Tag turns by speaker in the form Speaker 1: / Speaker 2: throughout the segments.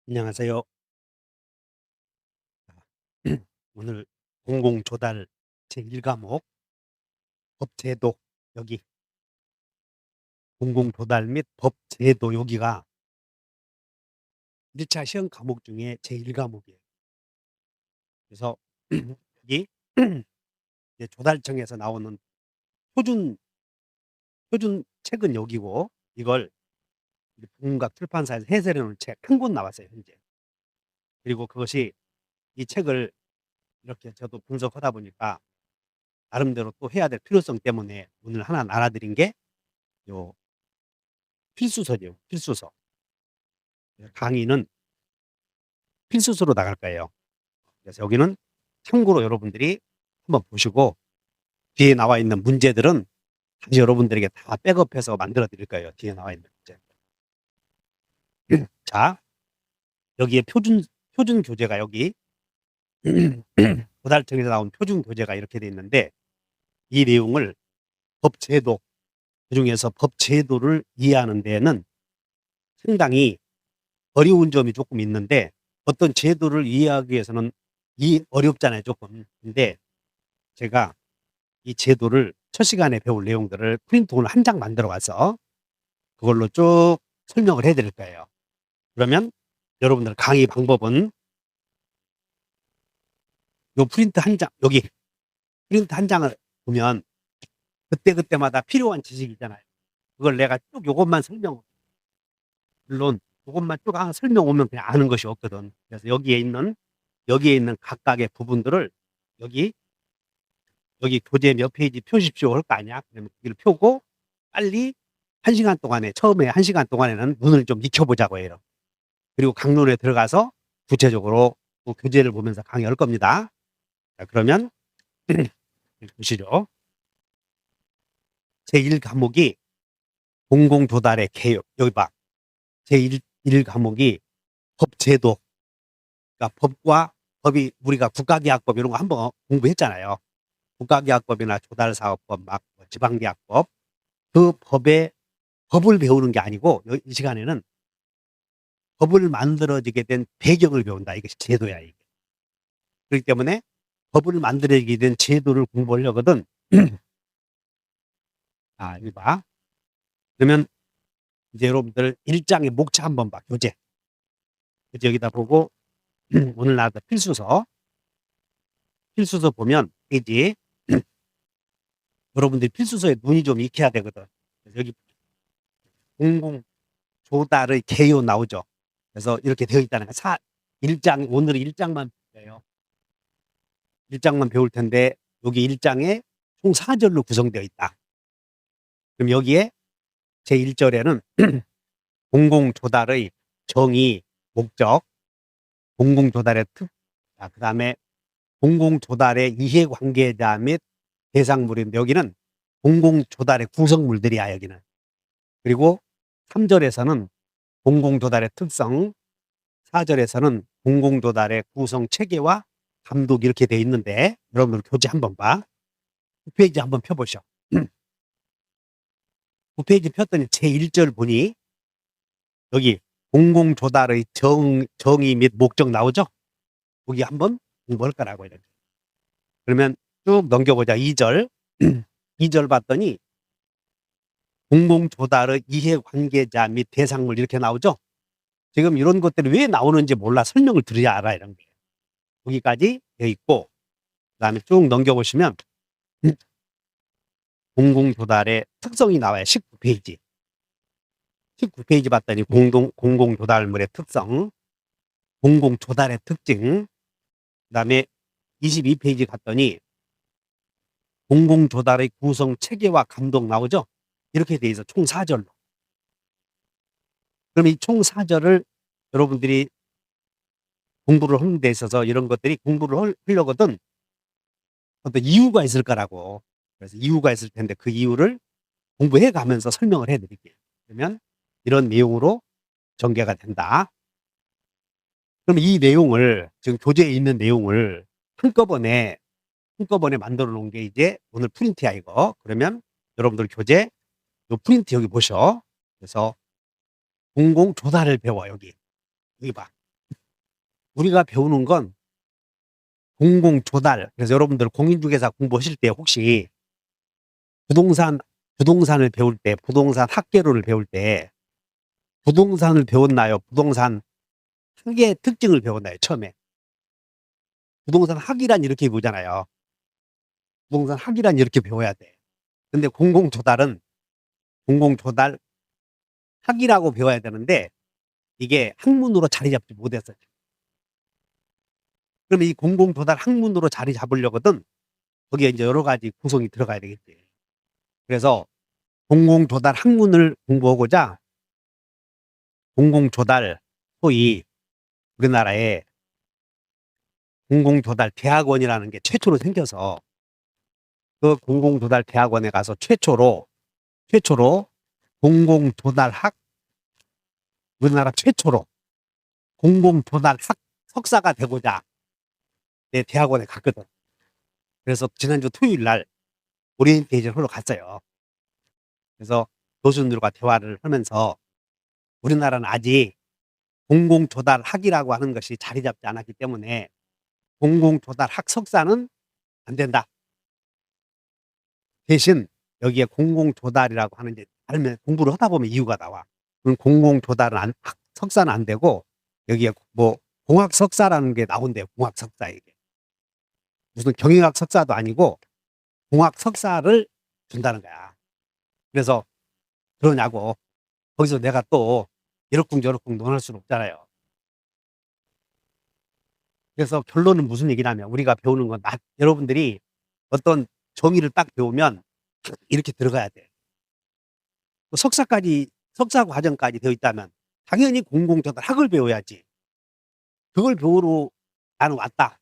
Speaker 1: 안녕하세요. 오늘 공공조달 제1과목 법제도 여기 공공조달 및 법제도 여기가 1차 시험 과목 중에 제1과목이에요. 그래서 여기 이제 조달청에서 나오는 표준 표준 책은 여기고 이걸 이제 국문학 출판사에서 해설해 놓은 책 한 권 나왔어요 현재. 그리고 그것이 이 책을 이렇게 저도 분석하다 보니까 나름대로 또 해야 될 필요성 때문에 오늘 하나 나눠 드린 게 요 필수서죠. 필수서. 강의는 필수서로 나갈 거예요. 그래서 여기는 참고로 여러분들이 한번 보시고 뒤에 나와 있는 문제들은 다시 여러분들에게 다 백업해서 만들어 드릴 거예요. 뒤에 나와 있는 문제. 자, 여기에 표준 교재가 여기 고달청에서 나온 표준 교재가 이렇게 돼 있는데 이 내용을 법제도 그중에서 법제도를 이해하는 데에는 상당히 어려운 점이 조금 있는데 어떤 제도를 이해하기 위해서는 어렵잖아요, 조금. 근데 제가 이 제도를 첫 시간에 배울 내용들을 프린트온을 한 장 만들어 와서 그걸로 쭉 설명을 해 드릴 거예요. 그러면 여러분들 강의 방법은 요 프린트 한 장, 여기 프린트 한 장을 보면 그때그때마다 필요한 지식이 있잖아요. 그걸 내가 쭉 요것만 물론 요것만 쭉 설명 오면 그냥 아는 것이 없거든. 그래서 여기에 있는 각각의 부분들을 여기 교재 몇 페이지 펴십시오 할 거 아니야. 그러면 거기를 펴고 빨리 1시간 동안에 처음에 1시간 동안에는 눈을 좀 익혀보자고 해요. 그리고 강론에 들어가서 구체적으로 또 교재를 보면서 강의할 겁니다. 자, 그러면 보시죠. 제1과목이 공공조달의 개요. 여기 봐. 제1 과목이 법제도. 그러니까 법이 우리가 국가계약법 이런 거 한번 공부했잖아요. 국가계약법이나 조달사업법, 뭐 지방계약법 그 법을 배우는 게 아니고 이 시간에는 법을 만들어지게 된 배경을 배운다. 이것이 제도야 이게. 그렇기 때문에 법을 만들어지게 된 제도를 공부하려거든. 아, 이거 봐. 그러면 이제 여러분들 1장의 목차 한번 봐. 교재. 그래서 여기다 보고 오늘 나왔던 필수서 보면 이지 여러분들이 필수서에 눈이 좀 익혀야 되거든. 그래서 여기 공공 조달의 개요 나오죠. 그래서 이렇게 되어 있다는 거. 1장 오늘 1장만 배워요. 1장만 배울 텐데 여기 1장에 총 4절로 구성되어 있다. 그럼 여기에 제1절에는 공공조달의 정의, 목적, 공공조달의 그다음에 공공조달의 이해관계자 및 대상물인데 여기는 공공조달의 구성물들이야 여기는. 그리고 3절에서는 공공조달의 특성, 4절에서는 공공조달의 구성 체계와 감독 이렇게 돼 있는데 여러분들 교재 한번 봐. 9페이지 한번 펴보셔. 9페이지 폈더니 제1절 보니 여기 공공조달의 정의 및 목적 나오죠? 거기 한번 공부할 거라고 이렇게. 그러면 쭉 넘겨보자. 2절. 2절 봤더니 공공조달의 이해관계자 및 대상물 이렇게 나오죠? 지금 이런 것들이 왜 나오는지 몰라. 설명을 드려야 알아 이런 게. 여기까지 되어 있고 그다음에 쭉 넘겨보시면 공공조달의 특성이 나와요. 19페이지. 19페이지 봤더니 공공조달물의 특성, 공공조달의 특징, 그다음에 22페이지 갔더니 공공조달의 구성 체계와 감독 나오죠? 이렇게 돼 있어. 총 4절로. 그럼 이 총 4절을 여러분들이 공부를 하는 데 있어서 이런 것들이 공부를 하려거든 어떤 이유가 있을 거라고. 그래서 이유가 있을 텐데 그 이유를 공부해 가면서 설명을 해 드릴게요. 그러면 이런 내용으로 전개가 된다. 그럼 이 내용을 지금 교재에 있는 내용을 한꺼번에 만들어 놓은 게 이제 오늘 프린트야 이거. 그러면 여러분들 교재 요 프린트 여기 보셔. 그래서 공공조달을 배워 여기. 여기 봐. 우리가 배우는 건 공공조달. 그래서 여러분들 공인중개사 공부하실 때 혹시 부동산을 배울 때, 부동산 학개론을 배울 때 부동산을 배웠나요? 부동산 학의 특징을 배웠나요? 처음에. 부동산 학이란 이렇게 보잖아요. 부동산 학이란 이렇게 배워야 돼. 근데 공공조달 학이라고 배워야 되는데 이게 학문으로 자리 잡지 못했어요. 그러면 이 공공조달 학문으로 자리 잡으려거든 거기에 이제 여러 가지 구성이 들어가야 되겠지. 그래서 공공조달 학문을 공부하고자 공공조달, 소위 우리나라에 공공조달 대학원이라는 게 최초로 생겨서 그 공공조달 대학원에 가서 최초로 공공조달학, 우리나라 최초로 공공조달학 석사가 되고자 내 대학원에 갔거든. 그래서 지난주 토요일 날 오리엔테이션 하러 갔어요. 그래서 교수님들과 대화를 하면서 우리나라는 아직 공공조달학이라고 하는 것이 자리 잡지 않았기 때문에 공공조달학 석사는 안 된다. 대신 여기에 공공조달이라고 하는 게 공부를 하다 보면 이유가 나와. 그럼 공공조달은 석사는 안 되고 여기에 뭐 공학 석사라는 게 나온대요. 공학 석사 이게 무슨 경영학 석사도 아니고 공학 석사를 준다는 거야. 그래서 그러냐고. 거기서 내가 또 이러쿵저러쿵 논할 수는 없잖아요. 그래서 결론은 무슨 얘기냐면 우리가 배우는 건 여러분들이 어떤 정의를 딱 배우면 이렇게 들어가야 돼. 석사 과정까지 되어 있다면 당연히 공공조달학을 배워야지. 그걸 배우러 나는 왔다.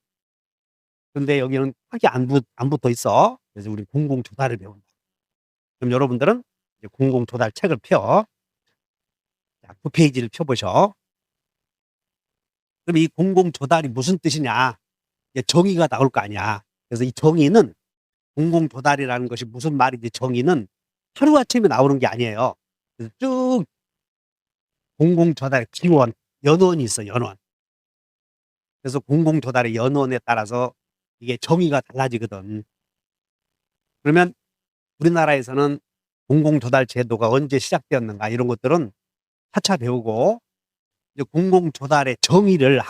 Speaker 1: 근데 여기는 학이 안 붙어 있어. 그래서 우리 공공조달을 배운다. 그럼 여러분들은 이제 공공조달 책을 펴. 자, 9페이지를 펴보셔. 그럼 이 공공조달이 무슨 뜻이냐? 정의가 나올 거 아니야. 그래서 이 정의는 공공조달이라는 것이 무슨 말인지 정의는 하루아침에 나오는 게 아니에요. 그래서 쭉 공공조달의 기원, 연원이 있어, 연원. 그래서 공공조달의 연원에 따라서 이게 정의가 달라지거든. 그러면 우리나라에서는 공공조달 제도가 언제 시작되었는가 이런 것들은 차차 배우고 이제 공공조달의 정의를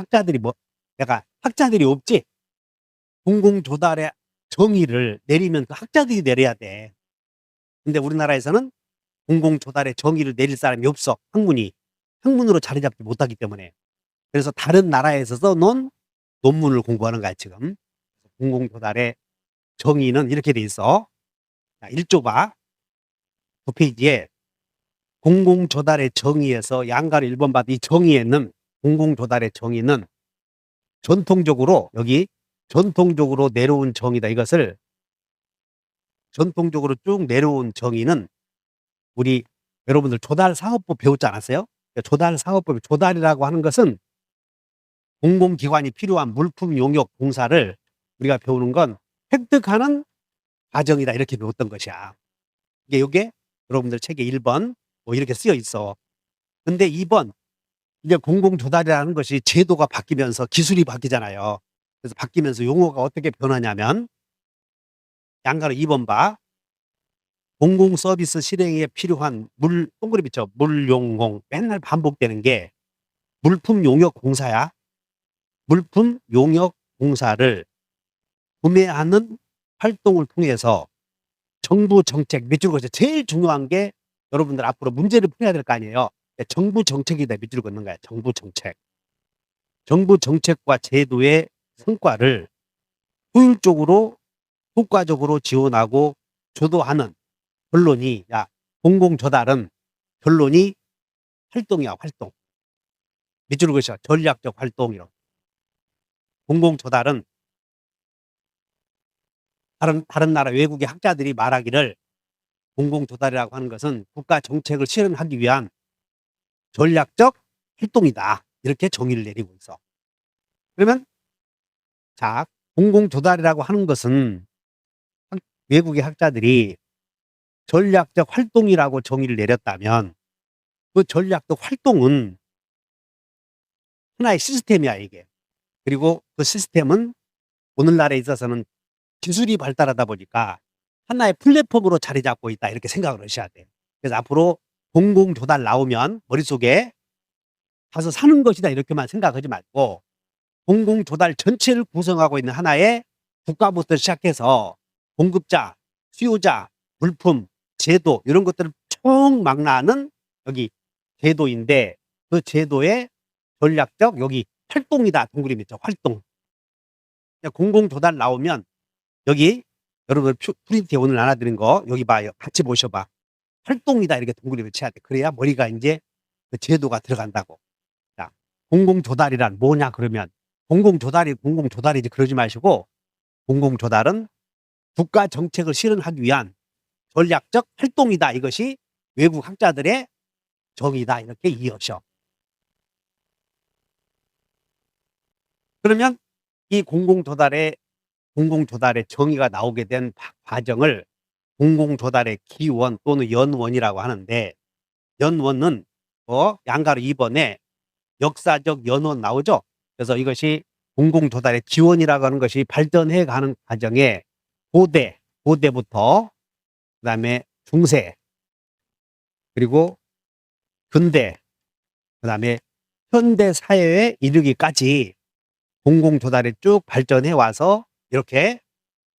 Speaker 1: 내가 학자들이 없지. 공공조달의 정의를 내리면 그 학자들이 내려야 돼. 근데 우리나라에서는 공공조달의 정의를 내릴 사람이 없어. 학문으로 자리 잡지 못하기 때문에. 그래서 다른 나라에서 써놓은 논문을 공부하는 거야 지금. 공공조달의 정의는 이렇게 돼 있어. 자, 1조 봐. 9페이지에 공공조달의 정의에서 양가를 1번 봐도 이 정의에는 공공조달의 정의는 전통적으로 내려온 정의다. 이것을 전통적으로 쭉 내려온 정의는 우리 여러분들 조달사업법 배웠지 않았어요? 조달이라고 하는 것은 공공기관이 필요한 물품 용역 공사를 우리가 배우는 건 획득하는 과정이다. 이렇게 배웠던 것이야. 이게 여러분들 책에 1번 뭐 이렇게 쓰여 있어. 근데 2번 이제 공공조달이라는 것이 제도가 바뀌면서 기술이 바뀌잖아요. 그래서 바뀌면서 용어가 어떻게 변하냐면 양가로 2번 봐. 공공서비스 실행에 필요한 동그라미 쳐. 물용공. 맨날 반복되는 게 물품 용역 공사야. 물품 용역 공사를 구매하는 활동을 통해서 정부 정책 밑줄 그어서 제일 중요한 게 여러분들 앞으로 문제를 풀어야 될 거 아니에요. 정부 정책이다. 밑줄 긋는 거야. 정부 정책. 정부 정책과 제도의 성과를 효율적으로 효과적으로 지원하고 주도하는 결론이 공공조달은 결론이 활동이야. 활동. 밑줄 그으셔. 전략적 활동이라고. 공공조달은 다른 나라 외국의 학자들이 말하기를 공공조달이라고 하는 것은 국가 정책을 실현하기 위한 전략적 활동이다. 이렇게 정의를 내리고 있어. 그러면 자, 공공조달이라고 하는 것은 외국의 학자들이 전략적 활동이라고 정의를 내렸다면 그 전략적 활동은 하나의 시스템이야. 이게 그리고 그 시스템은 오늘날에 있어서는 기술이 발달하다 보니까 하나의 플랫폼으로 자리 잡고 있다 이렇게 생각을 하셔야 돼요. 그래서 앞으로 공공 조달 나오면 머릿속에 '가서 사는 것이다.' 이렇게만 생각하지 말고 공공 조달 전체를 구성하고 있는 하나의 국가부터 시작해서 공급자, 수요자, 물품, 제도 이런 것들을 총망라하는 여기 제도인데 그 제도의 전략적 여기 활동이다 동그라미 있죠. 활동. 공공 조달 나오면 여기 여러분 프린트에 오늘 나눠 드린 거 여기 봐요. 같이 보셔 봐. 활동이다 이렇게 동그라미 쳐야 돼. 그래야 머리가 인제 그 제도가 들어간다고. 자, 공공 조달이란 뭐냐 그러면 공공 조달이 공공 조달이지 그러지 마시고 공공 조달은 국가 정책을 실현하기 위한 전략적 활동이다. 이것이 외국 학자들의 정의다. 이렇게 이해하셔. 그러면 이 공공 조달의 정의가 나오게 된 과정을 공공 조달의 기원 또는 연원이라고 하는데 연원은 양가로 2번에 역사적 연원 나오죠. 그래서 이것이 공공 조달의 기원이라고 하는 것이 발전해 가는 과정에 고대부터 그다음에 중세 그리고 근대 그다음에 현대 사회에 이르기까지 공공 조달이 쭉 발전해 와서 이렇게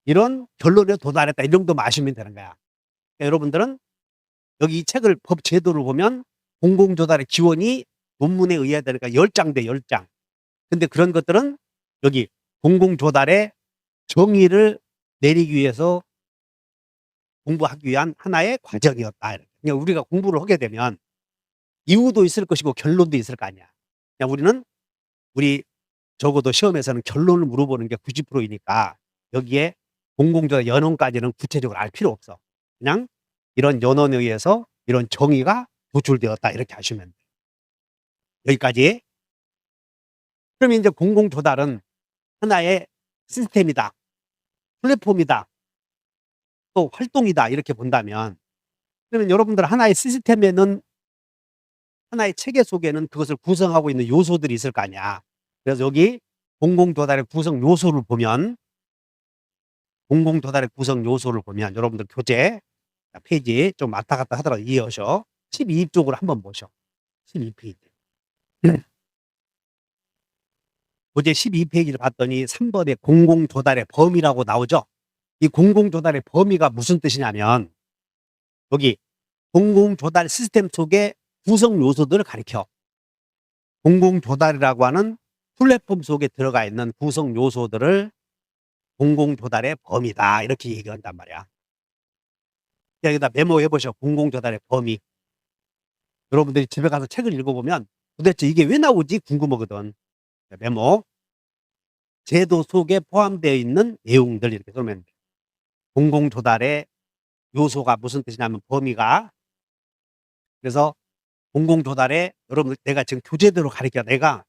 Speaker 1: 이런 결론에 도달했다. 이 정도만 아시면 되는 거야. 그러니까 여러분들은 여기 이 책을 법 제도를 보면 공공 조달의 기원이 논문에 의해야 되니까 10장 돼 10장. 근데 그런 것들은 여기 공공 조달의 정의를 내리기 위해서 공부하기 위한 하나의 과정이었다. 그냥 우리가 공부를 하게 되면 이유도 있을 것이고 결론도 있을 거 아니야. 그냥 우리 적어도 시험에서는 결론을 물어보는 게 90%이니까 여기에 공공조달 연원까지는 구체적으로 알 필요 없어. 그냥 이런 연원에 의해서 이런 정의가 도출되었다 이렇게 하시면 돼요. 여기까지. 그러면 이제 공공조달은 하나의 시스템이다. 플랫폼이다. 또 활동이다 이렇게 본다면 그러면 여러분들 하나의 시스템에는 하나의 체계 속에는 그것을 구성하고 있는 요소들이 있을 거 아니야. 그래서 여기 공공조달의 구성 요소를 보면 여러분들 교재 페이지 좀 왔다 갔다 하더라도 이해하셔. 12쪽으로 한번 보셔. 12페이지. 교재 12페이지를 봤더니 3번에 공공조달의 범위라고 나오죠. 이 공공조달의 범위가 무슨 뜻이냐면 여기 공공조달 시스템 속의 구성 요소들을 가리켜. 공공조달이라고 하는 플랫폼 속에 들어가 있는 구성 요소들을 공공조달의 범위다 이렇게 얘기한단 말이야. 여기다 메모해 보셔. 공공조달의 범위. 여러분들이 집에 가서 책을 읽어보면 도대체 이게 왜 나오지 궁금하거든. 메모. 제도 속에 포함되어 있는 내용들 이렇게 쓰면 돼. 공공조달의 요소가 무슨 뜻이냐면 범위가 그래서 공공조달에 여러분 내가 지금 교재대로 가르쳐 내가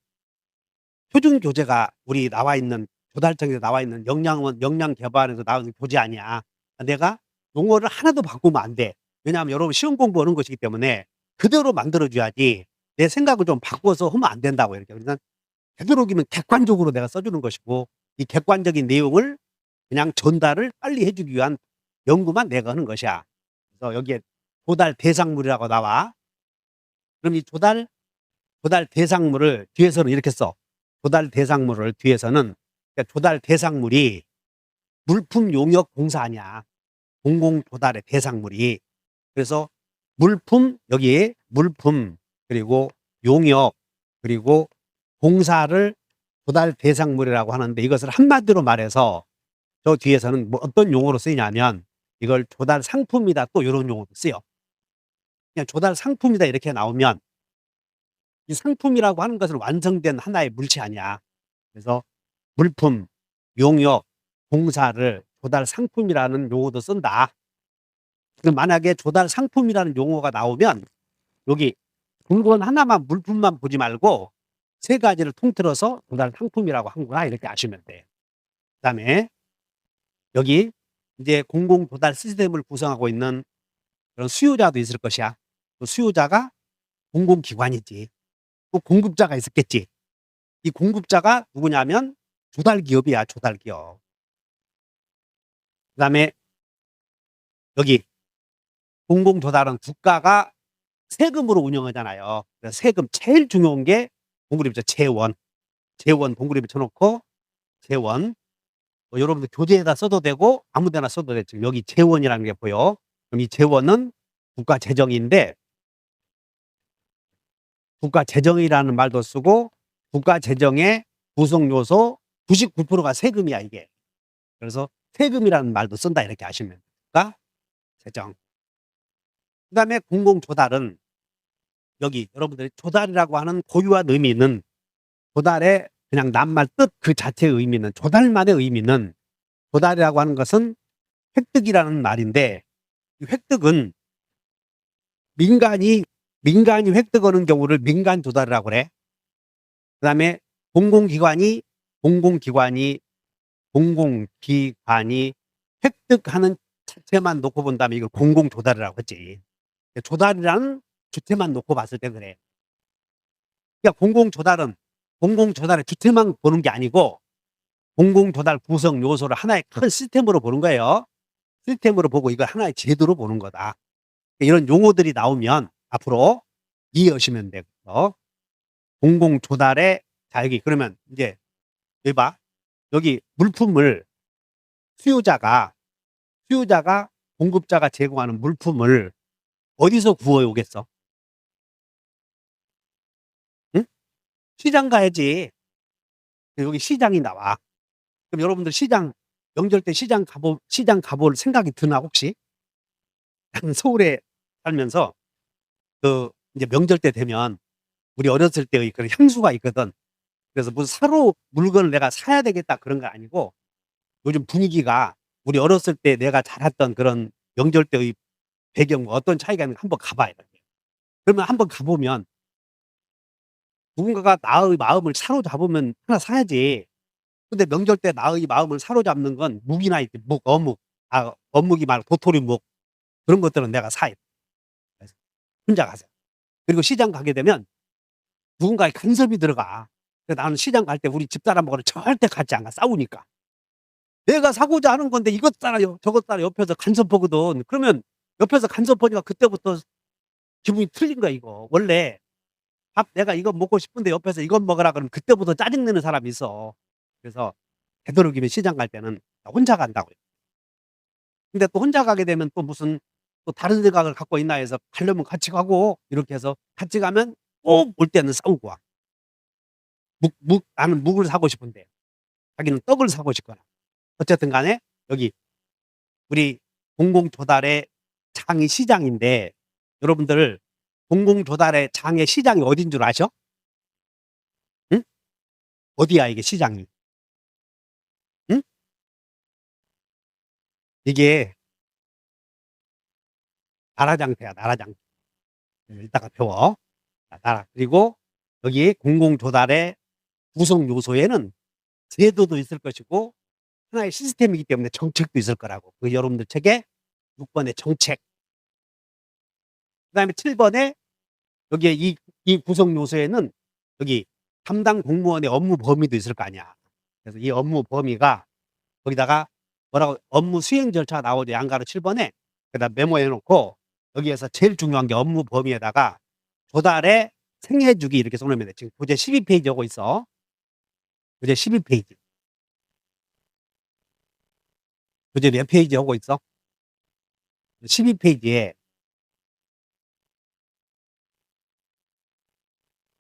Speaker 1: 표준 교재가 우리 나와 있는 조달청에서 나와 있는 역량 개발에서 나오는 교재 아니야. 내가 용어를 하나도 바꾸면 안 돼. 왜냐하면 여러분 시험 공부하는 것이기 때문에 그대로 만들어 줘야지 내 생각을 좀 바꿔서 하면 안 된다고 이렇게. 그러니까 되도록이면 객관적으로 내가 써주는 것이고 이 객관적인 내용을 그냥 전달을 빨리 해주기 위한 연구만 내가 하는 것이야. 그래서 여기에 조달 대상물이라고 나와. 그럼 이 조달 대상물을 뒤에서는 이렇게 써. 조달 대상물을 뒤에서는 그러니까 조달 대상물이 물품 용역 공사 아니야. 공공 조달의 대상물이. 그래서 물품 여기 물품 그리고 용역 그리고 공사를 조달 대상물이라고 하는데 이것을 한마디로 말해서 저 뒤에서는 뭐 어떤 용어로 쓰이냐면 이걸 조달 상품이다 또 이런 용어로 쓰여. 그냥 조달 상품이다 이렇게 나오면 이 상품이라고 하는 것은 완성된 하나의 물체 아니야. 그래서 물품, 용역, 공사를 조달 상품이라는 용어도 쓴다. 만약에 조달 상품이라는 용어가 나오면 여기 물건 하나만 물품만 보지 말고 세 가지를 통틀어서 조달 상품이라고 한구나 이렇게 아시면 돼. 그다음에 여기 이제 공공 조달 시스템을 구성하고 있는 그런 수요자도 있을 것이야. 그 수요자가 공공기관이지. 또 공급자가 있었겠지. 이 공급자가 누구냐면 조달기업이야, 조달기업. 그다음에 여기 공공조달은 국가가 세금으로 운영하잖아요. 그래서 세금 제일 중요한 게 동그라미죠. 재원. 재원 동그라미 쳐놓고 재원. 여러분들 교재에다 써도 되고 아무 데나 써도 돼. 지금 여기 재원이라는 게 보여. 그럼 이 재원은 국가 재정인데 국가 재정이라는 말도 쓰고 국가 재정의 구성 요소 99%가 세금이야, 이게. 그래서 세금이라는 말도 쓴다, 이렇게 아시면 돼요. 국가 재정. 그다음에 공공조달은 여기 여러분들이 조달이라고 하는 고유한 의미는 조달의 그냥 낱말 뜻 그 자체의 의미는 조달만의 의미는 조달이라고 하는 것은 획득이라는 말인데 이 획득은 민간이 획득하는 경우를 민간 조달이라고 그래. 그다음에 공공기관이 획득하는 자체만 놓고 본다면 이걸 공공조달이라고 했지. 조달이라는 주체만 놓고 봤을 때 그래. 그러니까 공공조달의 주체만 보는 게 아니고 공공조달 구성 요소를 하나의 큰 시스템으로 보는 거예요. 시스템으로 보고 이걸 하나의 제도로 보는 거다. 이런 용어들이 나오면 앞으로 이해하시면 되고 공공조달의 자 여기 그러면 이제 여기 봐. 여기 물품을 수요자가 공급자가 제공하는 물품을 어디서 구해 오겠어? 응? 시장 가야지. 여기 시장이 나와. 그럼 여러분들 명절 때 시장 가볼 생각이 드나 혹시? 나는 서울에 살면서 그 이제 명절 때 되면 우리 어렸을 때의 그런 향수가 있거든. 그래서 무슨 사로 물건을 내가 사야 되겠다 그런 거 아니고 요즘 분위기가 우리 어렸을 때 내가 자랐던 그런 명절 때의 배경과 어떤 차이가 있는지 한번 가봐야 돼. 그러면 한번 가보면 누군가가 나의 마음을 사로잡으면 하나 사야지. 근데 명절 때 나의 마음을 사로잡는 건 묵이나 이렇게 어묵이 말고 도토리묵 그런 것들은 내가 사야 돼. 그래서 혼자 가세요. 그리고 시장 가게 되면 누군가의 간섭이 들어가. 그래서 나는 시장 갈 때 우리 집사람하고는 절대 같이 안 가. 싸우니까. 내가 사고자 하는 건데 이것 따라 저것 따라 옆에서 간섭하거든. 그러면 옆에서 간섭하니까 그때부터 기분이 틀린 거야, 이거. 원래 밥 내가 이거 먹고 싶은데 옆에서 이것 먹으라 그러면 그때부터 짜증내는 사람이 있어. 그래서 되도록이면 시장 갈 때는 혼자 간다고요. 근데 또 혼자 가게 되면 또 무슨 또 다른 생각을 갖고 있나 해서 가려면 같이 가고 이렇게 해서 같이 가면 꼭 올 때는 싸우고 와. 나는 묵을 사고 싶은데 자기는 떡을 사고 싶거나. 어쨌든 간에 여기 우리 공공조달의 장이 시장인데 여러분들 공공조달의 장의 시장이 어딘 줄 아셔? 응? 어디야 이게 시장이? 응? 이게 나라장터야, 나라장터. 이따가 배워. 그리고 여기 공공조달의 구성 요소에는 제도도 있을 것이고 하나의 시스템이기 때문에 정책도 있을 거라고. 그 여러분들 책에 6번의 정책. 그다음에 7번에 여기에 이 구성 요소에는 여기 담당 공무원의 업무 범위도 있을 거 아니야. 그래서 이 업무 범위가 거기다가 뭐라고 업무 수행 절차가 나오죠. 양가로 7번에. 그다음 메모해 놓고 여기에서 제일 중요한 게 업무 범위에다가 조달의 생애주기 이렇게 써놓으면 돼. 지금 교재 12페이지 하고 있어. 교재 12페이지. 교재 몇 페이지 하고 있어? 12페이지에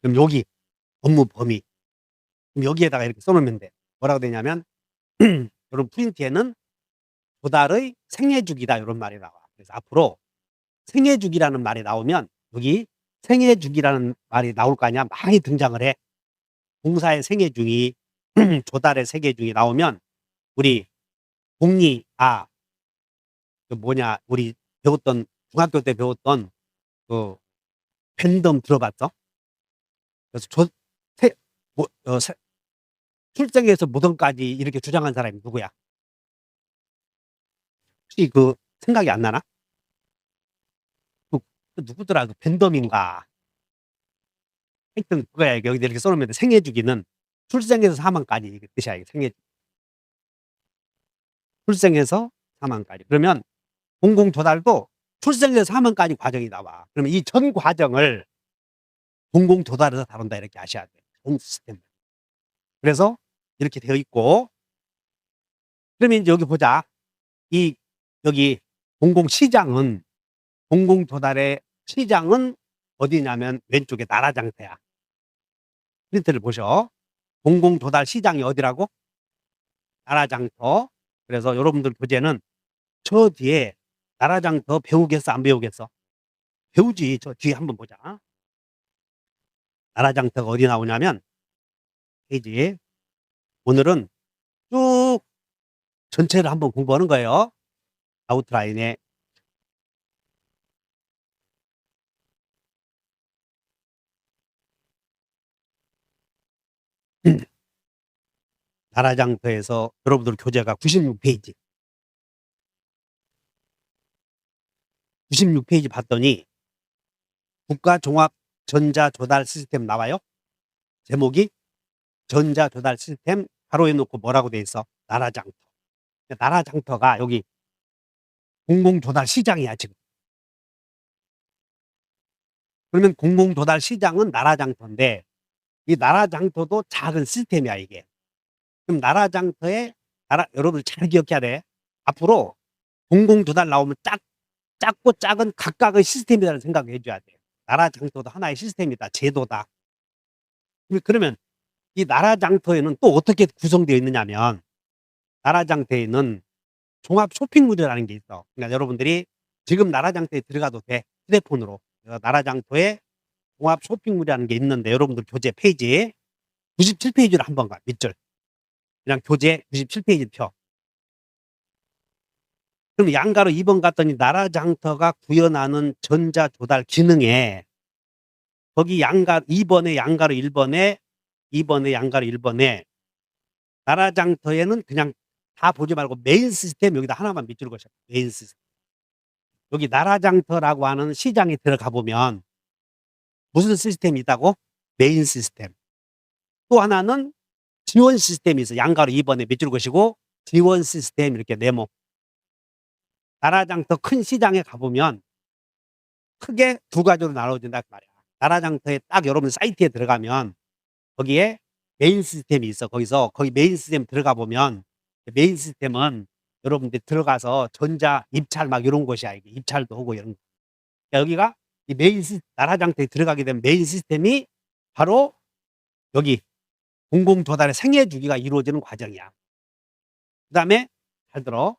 Speaker 1: 그럼 여기 업무 범위. 그럼 여기에다가 이렇게 써놓으면 돼. 뭐라고 되냐면 여러분 프린트에는 조달의 생애주기다 이런 말이 나와. 그래서 앞으로 생애주기라는 말이 나오면 여기 생애주기라는 말이 나올 거 아니야. 많이 등장을 해. 공사의 생애주기, 조달의 생애주기 나오면 우리 우리 배웠던 중학교 때 배웠던 그 팬덤 들어봤어? 그래서 출생에서 모성까지 이렇게 주장한 사람이 누구야? 혹시 그 생각이 안 나나? 누구더라? 그 팬덤인가? 하여튼 그거야. 여기 이렇게 써놓으면 돼. 생애주기는 출생에서 사망까지 이게 뜻이야. 이게 생애 출생에서 사망까지. 그러면 공공조달도 출생에서 사망까지 과정이 나와. 그러면 이 전 과정을 공공조달에서 다룬다 이렇게 아셔야 돼요. 전 시스템. 그래서 이렇게 되어 있고 그러면 이제 여기 보자. 이 여기 공공시장은 공공조달의 시장은 어디냐면 왼쪽에 나라장터야. 프린트를 보셔. 공공조달 시장이 어디라고? 나라장터. 그래서 여러분들 교재는 저 뒤에 나라장터 배우겠어 안 배우겠어? 배우지. 저 뒤에 한번 보자. 나라장터가 어디 나오냐면 페이지 오늘은 쭉 전체를 한번 공부하는 거예요. 아웃라인에 나라장터에서 여러분들 교재가 96페이지 96페이지 봤더니 국가종합전자조달 시스템 나와요. 제목이 전자조달 시스템 가로에 놓고 뭐라고 돼 있어? 나라장터. 나라장터가 여기 공공조달 시장이야 지금. 그러면 공공조달 시장은 나라장터인데 이 나라장터도 작은 시스템이야 이게. 그럼 나라장터에 여러분들 잘 기억해야 돼. 앞으로 공공조달 나오면 작고 작은 각각의 시스템이라는 생각을 해줘야 돼. 나라장터도 하나의 시스템이다. 제도다. 그러면 이 나라장터에는 또 어떻게 구성되어 있느냐면 나라장터에는 종합 쇼핑몰이라는 게 있어. 그러니까 여러분들이 지금 나라장터에 들어가도 돼. 휴대폰으로. 나라장터에 종합 쇼핑몰이라는 게 있는데 여러분들 교재 페이지 97페이지를 한번 가. 밑줄. 그냥 교재 97페이지 펴. 그럼 양가로 2번 갔더니 나라장터가 구현하는 전자조달 기능에 거기 양가 2번에 양가로 1번에 2번에 양가로 1번에 나라장터에는 그냥 다 보지 말고 메인 시스템 여기다 하나만 밑줄 그으셔. 메인 시스템. 여기 나라장터라고 하는 시장에 들어가 보면 무슨 시스템이 있다고? 메인 시스템. 또 하나는 지원 시스템이 있어. 양가로 2번에 밑줄 그으시고 지원 시스템 이렇게 네모. 나라장터 큰 시장에 가보면 크게 두 가지로 나눠진단 말이야. 나라장터에 딱 여러분 사이트에 들어가면 거기에 메인 시스템이 있어. 거기 메인 시스템 들어가 보면 메인 시스템은 여러분들 들어가서 전자 입찰 막 이런 곳이야. 이게 입찰도 하고 이런 거. 여기가 이 메인 나라장터에 들어가게 되면 메인 시스템이 바로 여기 공공조달의 생애 주기가 이루어지는 과정이야. 그 다음에 잘 들어.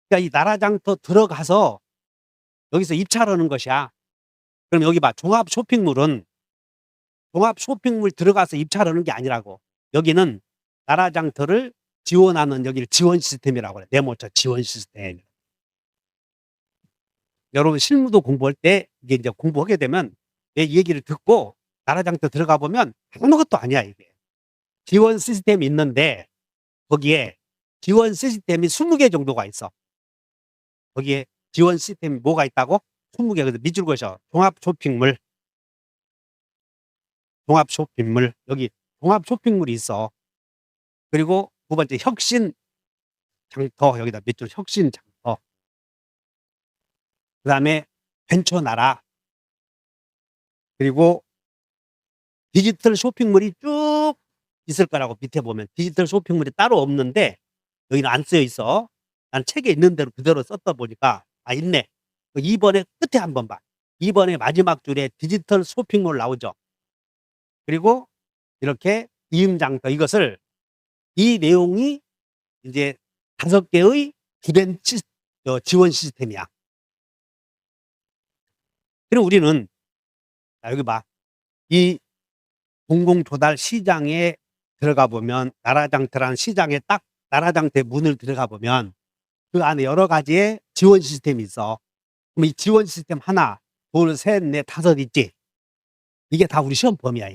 Speaker 1: 그러니까 이 나라장터 들어가서 여기서 입찰하는 것이야. 그럼 여기 봐. 종합 쇼핑몰은 종합 쇼핑몰 들어가서 입찰하는 게 아니라고. 여기는 나라장터를 지원하는 여기를 지원 시스템이라고 그래. 네모쳐 지원 시스템. 여러분 실무도 공부할 때 이게 이제 공부하게 되면 내 얘기를 듣고 나라장터 들어가 보면 아무것도 아니야 이게. 지원 시스템이 있는데 거기에 지원 시스템이 20개 정도가 있어. 거기에 지원 시스템이 뭐가 있다고? 20개. 그래서 밑줄 그으셔. 종합 쇼핑몰. 종합 쇼핑몰. 여기 종합 쇼핑몰이 있어. 그리고 두 번째 혁신 장터. 여기다 밑줄 혁신 장터. 그 다음에 벤처나라. 그리고 디지털 쇼핑몰이 쭉 있을 거라고 밑에 보면 디지털 쇼핑몰이 따로 없는데 여기는 안 쓰여 있어. 난 책에 있는 대로 그대로 썼다 보니까 아 있네. 2번에 끝에 한번 봐. 2번의 마지막 줄에 디지털 쇼핑몰 나오죠. 그리고 이렇게 이음장터 이것을 이 내용이 이제 5개의 주된 지원 시스템이야. 그리고 우리는 여기 봐. 이 공공조달 시장에 들어가 보면 나라장터라는 시장에 딱 나라장터의 문을 들어가 보면 그 안에 여러 가지의 지원 시스템이 있어. 그럼 이 지원 시스템 하나, 둘, 셋, 넷, 다섯 있지. 이게 다 우리 시험 범위야.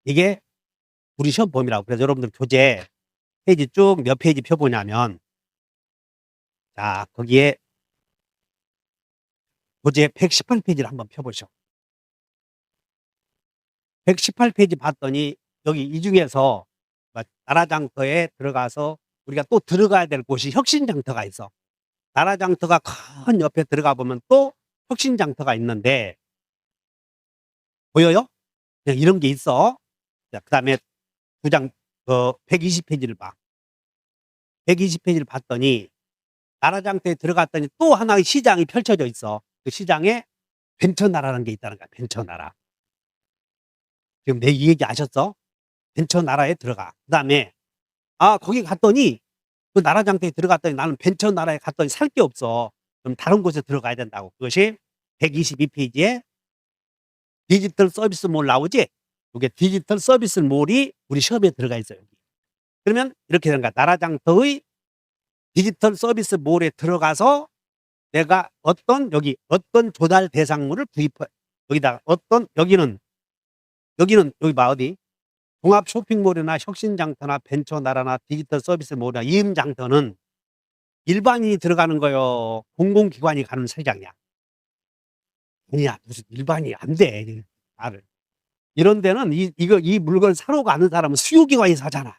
Speaker 1: 이게 우리 시험 범위라고. 그래서 여러분들 교재 페이지 쭉 몇 페이지 펴보냐면 자 거기에 교재 118페이지를 한번 펴보셔. 118페이지 봤더니 여기 이 중에서 나라장터에 들어가서 우리가 또 들어가야 될 곳이 혁신장터가 있어. 나라장터가 큰 옆에 들어가 보면 또 혁신장터가 있는데 보여요? 그냥 이런 게 있어. 자, 그다음에 두 장 120페이지를 봐. 120페이지를 봤더니 나라장터에 들어갔더니 또 하나의 시장이 펼쳐져 있어. 그 시장에 벤처나라라는 게 있다는 거야. 벤처나라. 지금 내 이 얘기 아셨어? 벤처나라에 들어가. 그다음에 거기 갔더니 그 나라장터에 들어갔더니 나는 벤처나라에 갔더니 살 게 없어. 그럼 다른 곳에 들어가야 된다고. 그것이 122페이지에 디지털 서비스몰 나오지? 이게 디지털 서비스몰이 우리 시험에 들어가 있어요. 그러면 이렇게 되는 거야. 나라장터의 디지털 서비스몰에 들어가서 내가 어떤 조달 대상물을 여기다가 여기는 여기 봐 어디 종합 쇼핑몰이나 혁신장터나 벤처나라나 디지털 서비스몰이나 이음장터는 일반인이 들어가는 거요. 공공기관이 가는 시장이야. 아니야 무슨 일반인이 안 돼. 나를 이런 데는 이 물건을 사러 가는 사람은 수요기관이 사잖아.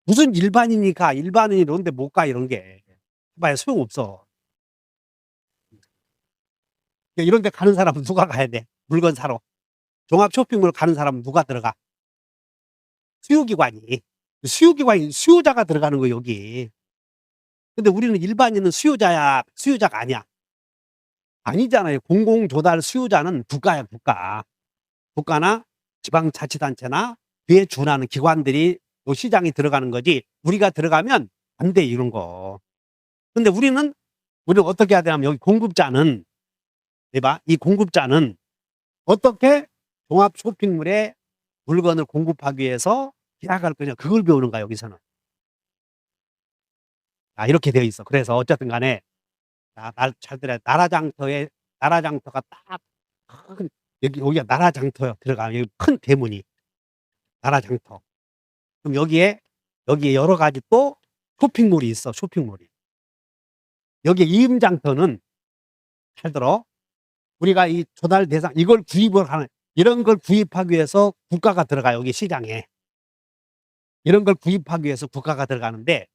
Speaker 1: 무슨 일반인이니까 일반인이 이런 데 못 가 이런 게 봐야 소용없어. 이런 데 가는 사람은 누가 가야 돼? 물건 사러. 종합 쇼핑몰 가는 사람은 누가 들어가? 수요기관이. 수요자가 들어가는 거 여기. 근데 우리는 일반인은 수요자가 아니야. 아니잖아요. 공공조달 수요자는 국가야, 국가. 국가나 지방자치단체나 그에 준하는 기관들이 요 시장에 들어가는 거지. 우리가 들어가면 안 돼, 이런 거. 근데 우리는 어떻게 해야 되냐면 여기 공급자는 봐. 이 공급자는 어떻게 종합 쇼핑몰에 물건을 공급하기 위해서 계약할 거냐 그걸 배우는 거야 여기서는. 이렇게 되어 있어. 그래서 어쨌든 간에 잘 들어야 나라장터가 딱 큰 여기가 나라장터요. 들어가면 여기 큰 대문이 나라장터. 그럼 여기에 여러 가지 또 쇼핑몰이 있어. 쇼핑몰이. 여기에 이음장터는 잘 들어. 우리가 이 조달 대상 이걸 구입을 하는 이런 걸 구입하기 위해서 국가가 들어가 여기 시장에. 이런 걸 구입하기 위해서 국가가 들어가는데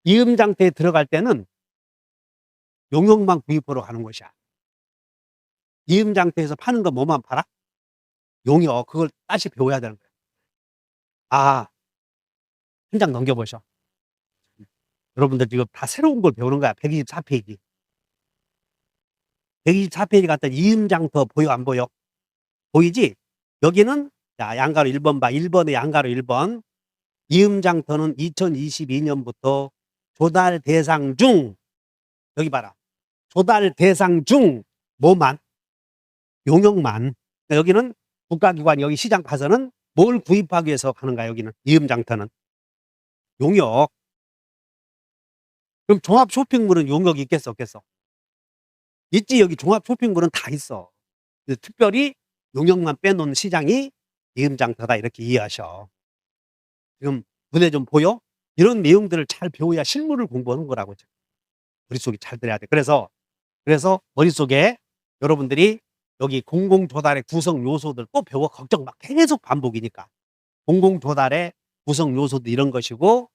Speaker 1: 이음장터에 들어갈 때는 용역만 구입하러 가는 것이야. 이음장터에서 파는 거 뭐만 팔아? 용역. 그걸 다시 배워야 되는 거야. 한 장 넘겨보셔. 여러분들 지금 다 새로운 걸 배우는 거야. 124페이지. 124페이지 갔더니 이음장터 보여 안 보여? 보이지? 여기는 양가로 1번 봐. 1번에 양가로 1번. 이음장터는 2022년부터 조달 대상 중 여기 봐라. 조달 대상 중 뭐만? 용역만. 그러니까 여기는 국가기관 여기 시장 가서는 뭘 구입하기 위해서 가는가 여기는 이음장터는 용역. 그럼 종합 쇼핑몰은 용역이 있겠어 없겠어? 있지. 여기 종합 쇼핑몰은 다 있어. 특별히 용역만 빼놓은 시장이 이음장터다 이렇게 이해하셔. 지금 눈에 좀 보여? 이런 내용들을 잘 배워야 실무를 공부하는 거라고. 머릿속에 잘 들어야 돼. 그래서 머릿속에 여러분들이 여기 공공조달의 구성 요소들 또 배워. 걱정 막 계속 반복이니까. 공공조달의 구성 요소도 이런 것이고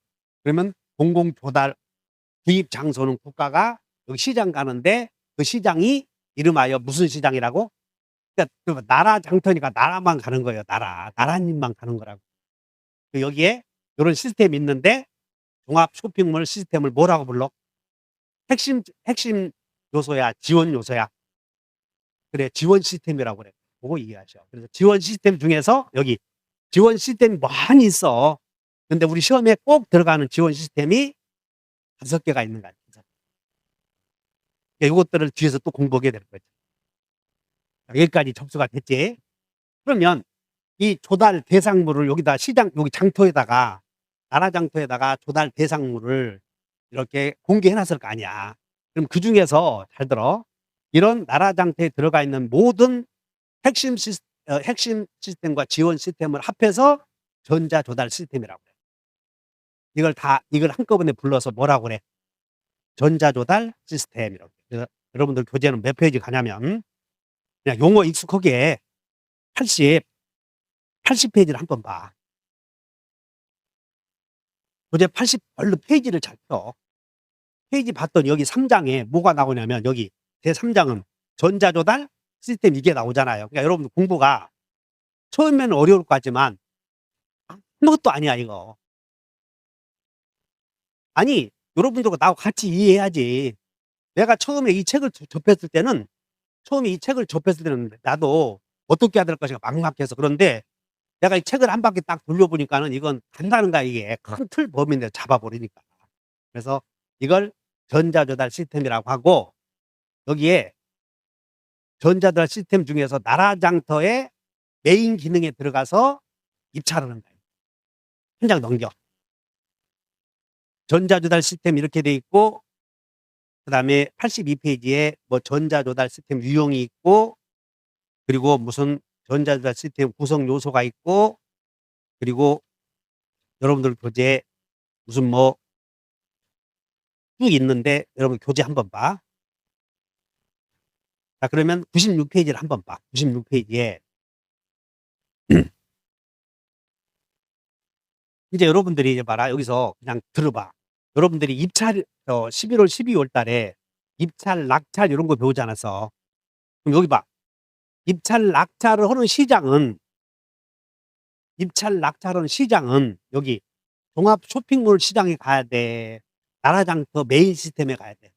Speaker 1: 그러면 공공조달 구입 장소는 국가가 여기 시장 가는데 그 시장이 이름하여 무슨 시장이라고? 그러니까 나라장터니까 나라만 가는 거예요. 나라님만 가는 거라고. 여기에 이런 시스템이 있는데 종합 쇼핑몰 시스템을 뭐라고 불러? 핵심 요소야, 지원 요소야. 그래, 지원 시스템이라고 그래. 그거 이해하셔. 그래서 지원 시스템 중에서 여기 지원 시스템이 많이 있어. 근데 우리 시험에 꼭 들어가는 지원 시스템이 5개가 있는 거야. 이것들을 뒤에서 또 공부하게 되는 거죠. 여기까지 접수가 됐지. 그러면 이 조달 대상물을 여기다 여기 장터에다가 나라장터에다가 조달 대상물을 이렇게 공개해 놨을 거 아니야. 그럼 그 중에서 잘 들어. 이런 나라장터에 들어가 있는 모든 핵심 시스템과 지원 시스템을 합해서 전자조달 시스템이라고 그래. 이걸 한꺼번에 불러서 뭐라고 그래? 전자조달 시스템이라고. 그래서 여러분들 교재는 몇 페이지 가냐면 그냥 용어 익숙하게 80 80페이지를 한번 봐. 교재 80 얼른 페이지를 잘 펴. 페이지 봤더니 여기 3장에 뭐가 나오냐면 여기 제3장은 전자조달 시스템 이게 나오잖아요. 그러니까 여러분들 공부가 처음에는 어려울 것 같지만 아무것도 아니야 이거. 아니 여러분들과 나하고 같이 이해해야지. 내가 처음에 이 책을 접했을 때는 나도 어떻게 해야 될 것인가 막막해서. 그런데 내가 이 책을 한 바퀴 딱 돌려보니까는 이건 간다는 거야. 이게 큰 틀 범위인데 잡아버리니까. 그래서 이걸 전자조달 시스템이라고 하고, 여기에 전자조달 시스템 중에서 나라장터의 메인 기능에 들어가서 입찰하는 거예요. 한 장 넘겨. 전자조달 시스템 이렇게 돼 있고, 그 다음에 82페이지에 뭐 전자조달 시스템 유형이 있고, 그리고 무슨 전자조달 시스템 구성 요소가 있고, 그리고 여러분들 교재 무슨 뭐 쭉 있는데 여러분 교재 한번 봐. 자, 그러면 96페이지를 한번 봐. 96페이지에 이제 여러분들이 이제 봐라. 여기서 그냥 들어봐. 여러분들이 입찰 11월 12월 달에 입찰 낙찰 이런 거 배우지 않았어? 그럼 여기 봐. 입찰 낙찰을 하는 시장은 여기 종합 쇼핑몰 시장에 가야 돼. 나라장터 메인 시스템에 가야 돼.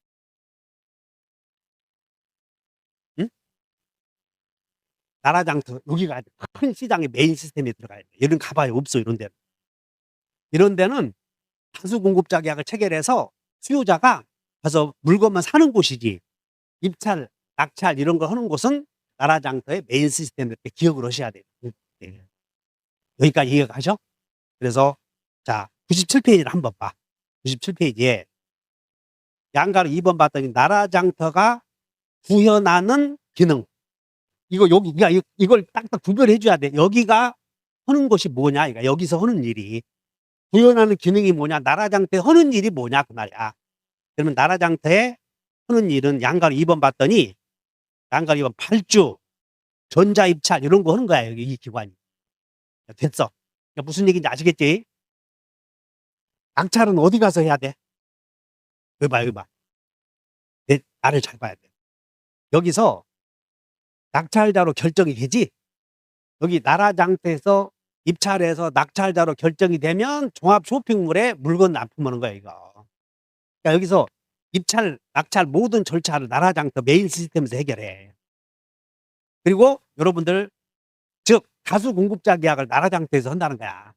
Speaker 1: 응? 나라장터 여기 가야 돼. 큰 시장의 메인 시스템에 들어가야 돼. 이런 가봐요. 없어 이런 데는. 이런 데는 다수 공급자 계약을 체결해서 수요자가 가서 물건만 사는 곳이지. 입찰, 낙찰 이런 거 하는 곳은 나라장터의 메인 시스템 이렇게 기억을 하셔야 돼요. 네. 여기까지 이해가 가죠? 그래서 자 97페이지를 한번 봐. 97페이지에 양가로 2번 봤더니 나라장터가 구현하는 기능. 이걸 딱딱 구별해 줘야 돼. 여기가 하는 것이 뭐냐? 그러니까 여기서 하는 일이 구현하는 기능이 뭐냐? 나라장터에 하는 일이 뭐냐? 그 말이야. 그러면 나라장터에 하는 일은 양가로 2번 봤더니 양가로 2번 발주, 전자입찰 이런 거 하는 거야. 여기 이 기관이. 됐어. 그러니까 무슨 얘기인지 아시겠지? 낙찰은 어디 가서 해야 돼? 여기 봐. 나를 잘 봐야 돼. 여기서 낙찰자로 결정이 되지? 여기 나라장터에서 입찰해서 낙찰자로 결정이 되면 종합 쇼핑몰에 물건 납품하는 거야, 이거. 그러니까 여기서 입찰, 낙찰 모든 절차를 나라장터 메인 시스템에서 해결해. 그리고 여러분들, 즉, 다수 공급자 계약을 나라장터에서 한다는 거야.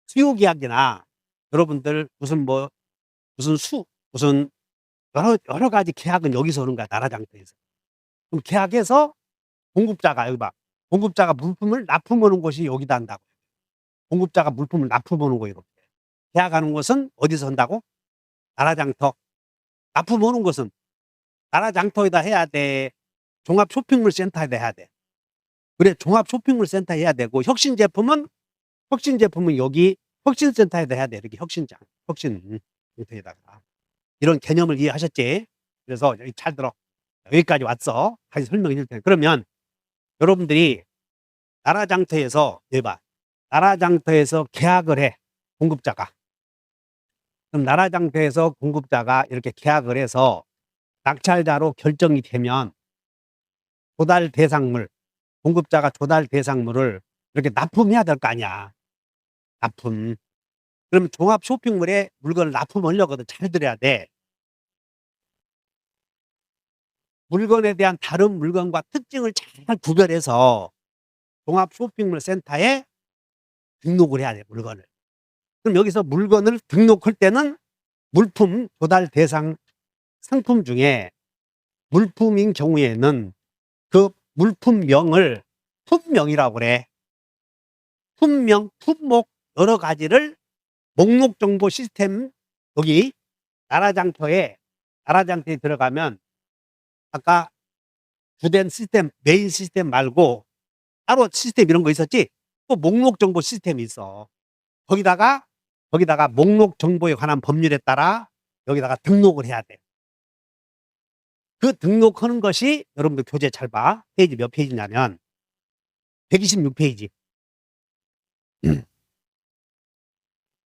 Speaker 1: 수요 계약이나 여러분들 무슨 여러 가지 계약은 여기서 하는 거야, 나라장터에서. 그럼 계약해서 공급자가, 여기 봐. 공급자가 물품을 납품하는 곳이 여기다 한다고. 공급자가 물품을 납품하는 거 이렇게. 계약하는 것은 어디서 한다고? 나라장터. 납품하는 것은 나라장터에다 해야 돼. 종합 쇼핑몰 센터에다 해야 돼. 그래, 종합 쇼핑몰 센터에 해야 되고, 혁신 제품은 여기 혁신센터에다 해야 돼. 이렇게 혁신 센터에다가. 이런 개념을 이해하셨지? 그래서 여기 잘 들어. 여기까지 왔어. 다시 설명해 줄 테니까. 그러면 여러분들이 나라장터에서, 여기 봐. 나라장터에서 계약을 해. 공급자가. 그럼 나라장터에서 공급자가 이렇게 계약을 해서 낙찰자로 결정이 되면 조달 대상물, 공급자가 조달 대상물을 이렇게 납품해야 될 거 아니야. 납품. 그럼 종합 쇼핑몰에 물건을 납품하려거든. 잘 들어야 돼. 물건에 대한 다른 물건과 특징을 잘 구별해서 종합 쇼핑몰 센터에 등록을 해야 돼, 물건을. 그럼 여기서 물건을 등록할 때는 물품 조달 대상 상품 중에 물품인 경우에는 그 물품명을 품명이라고 그래. 품명, 품목 여러 가지를 목록 정보 시스템 여기 나라장터에 들어가면 아까 주된 시스템 메인 시스템 말고 따로 시스템 이런 거 있었지? 또 목록 정보 시스템이 있어. 거기다가 목록 정보에 관한 법률에 따라 여기다가 등록을 해야 돼. 그 등록하는 것이 여러분들 교재 잘 봐. 페이지 몇 페이지냐면 126페이지.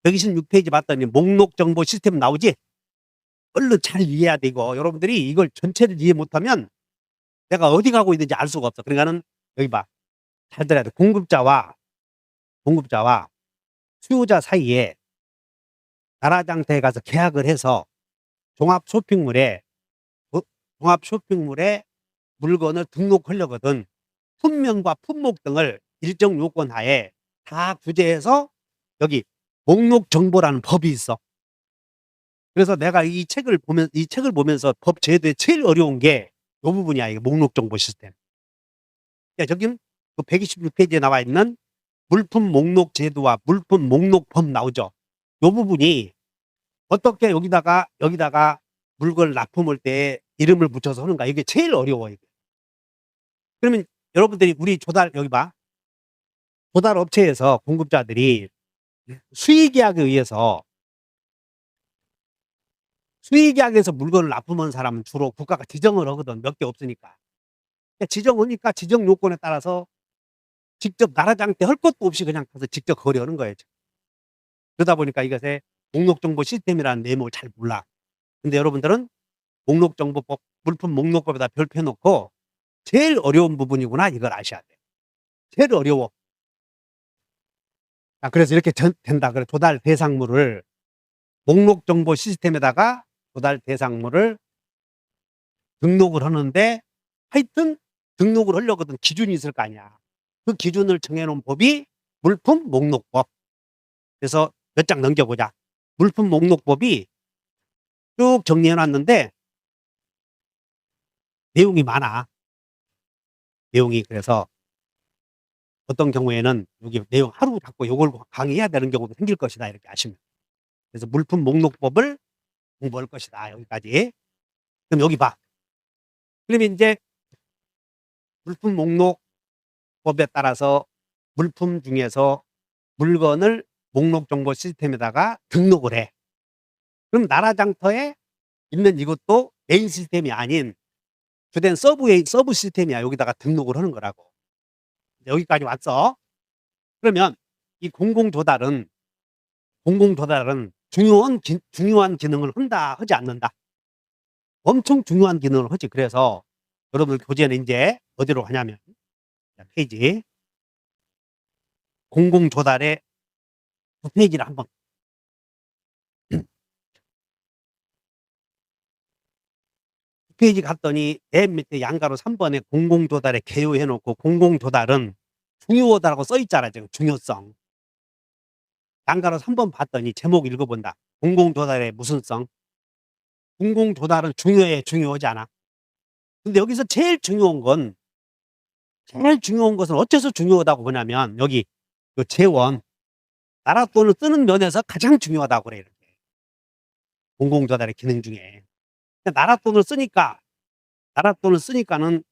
Speaker 1: 126페이지 봤더니 목록 정보 시스템 나오지? 얼른 잘 이해해야 돼, 이거. 여러분들이 이걸 전체를 이해 못하면 내가 어디 가고 있는지 알 수가 없어. 그러니까는 여기 봐. 잘 들어야 돼. 공급자와 수요자 사이에 나라장터에 가서 계약을 해서 종합 쇼핑몰에 물건을 등록하려거든 품명과 품목 등을 일정 요건 하에 다 구제해서 여기 목록 정보라는 법이 있어. 그래서 내가 이 책을 보면서 법 제도에 제일 어려운 게 이 부분이야. 이게 목록 정보 시스템. 그러니까 저기 그 126페이지에 나와 있는 물품 목록 제도와 물품 목록법 나오죠. 이 부분이 어떻게 여기다가 물건을 납품할 때 이름을 붙여서 하는가, 이게 제일 어려워. 이게. 그러면 여러분들이 우리 여기 봐. 조달 업체에서 공급자들이 수의계약에 의해서 물건을 납품한 사람은 주로 국가가 지정을 하거든. 몇 개 없으니까. 지정하니까 지정 요건에 따라서 직접 나라장터 할 것도 없이 그냥 가서 직접 거래하는 거예요. 그러다 보니까 이것에 목록정보 시스템이라는 내용을 잘 몰라. 근데 여러분들은 목록정보법, 물품 목록법에다 별표 해놓고 제일 어려운 부분이구나, 이걸 아셔야 돼. 제일 어려워. 그래서 이렇게 된다. 그래, 조달 대상물을 목록정보 시스템에다가 조달 대상물을 등록을 하는데, 하여튼 등록을 하려거든 기준이 있을 거 아니야. 그 기준을 정해놓은 법이 물품 목록법. 그래서 몇 장 넘겨보자. 물품 목록법이 쭉 정리해놨는데 내용이 많아. 그래서 어떤 경우에는 여기 내용 하루 잡고 이걸 강의해야 되는 경우도 생길 것이다, 이렇게 아시면. 그래서 물품 목록법을 공부할 것이다, 여기까지. 그럼 여기 봐. 그러면 이제 물품 목록법에 따라서 물품 중에서 물건을 목록정보 시스템에다가 등록을 해. 그럼 나라장터에 있는 이것도 메인 시스템이 아닌 주된 서브 시스템이야. 여기다가 등록을 하는 거라고. 여기까지 왔어. 그러면 이 공공조달은 중요한 기능을 하지 않는다. 엄청 중요한 기능을 하지. 그래서 여러분들 교재는 이제 어디로 가냐면 페이지 공공조달의 9페이지를 한번 페이지 갔더니 맨 밑에 양가로 3번에 공공조달에 개요해놓고 공공조달은 중요하다고 써있잖아. 지금 중요성. 양가로 3번 봤더니 제목 읽어본다. 공공조달의 무슨 성? 공공조달은 중요하지 않아. 근데 여기서 제일 중요한 것은 어째서 중요하다고 보냐면 여기 그 재원, 나라 돈을 쓰는 면에서 가장 중요하다고 그래. 이렇게. 공공조달의 기능 중에. 나라 돈을 쓰니까는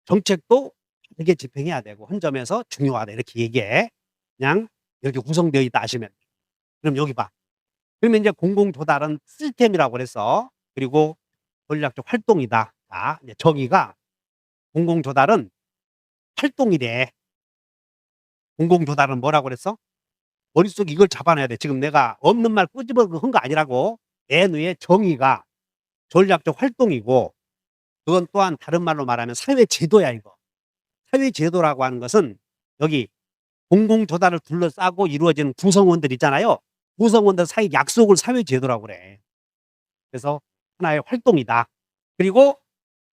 Speaker 1: 정책도 되게 집행해야 되고 한 점에서 중요하다, 이렇게 얘기해. 그냥 이렇게 구성되어 있다 하시면. 그럼 여기 봐. 그러면 이제 공공조달은 시스템이라고 그랬어. 그리고 전략적 활동이다. 자, 이제 정의가 공공조달은 활동이래. 공공조달은 뭐라고 그랬어? 머릿속에 이걸 잡아놔야 돼. 지금 내가 없는 말 끄집어서 한 거 아니라고. 내 뇌의 정의가 전략적 활동이고, 그건 또한 다른 말로 말하면 사회제도야, 이거. 사회제도라고 하는 것은 여기 공공조달을 둘러싸고 이루어지는 구성원들 있잖아요. 구성원들 사이 약속을 사회제도라고 그래. 그래서 하나의 활동이다. 그리고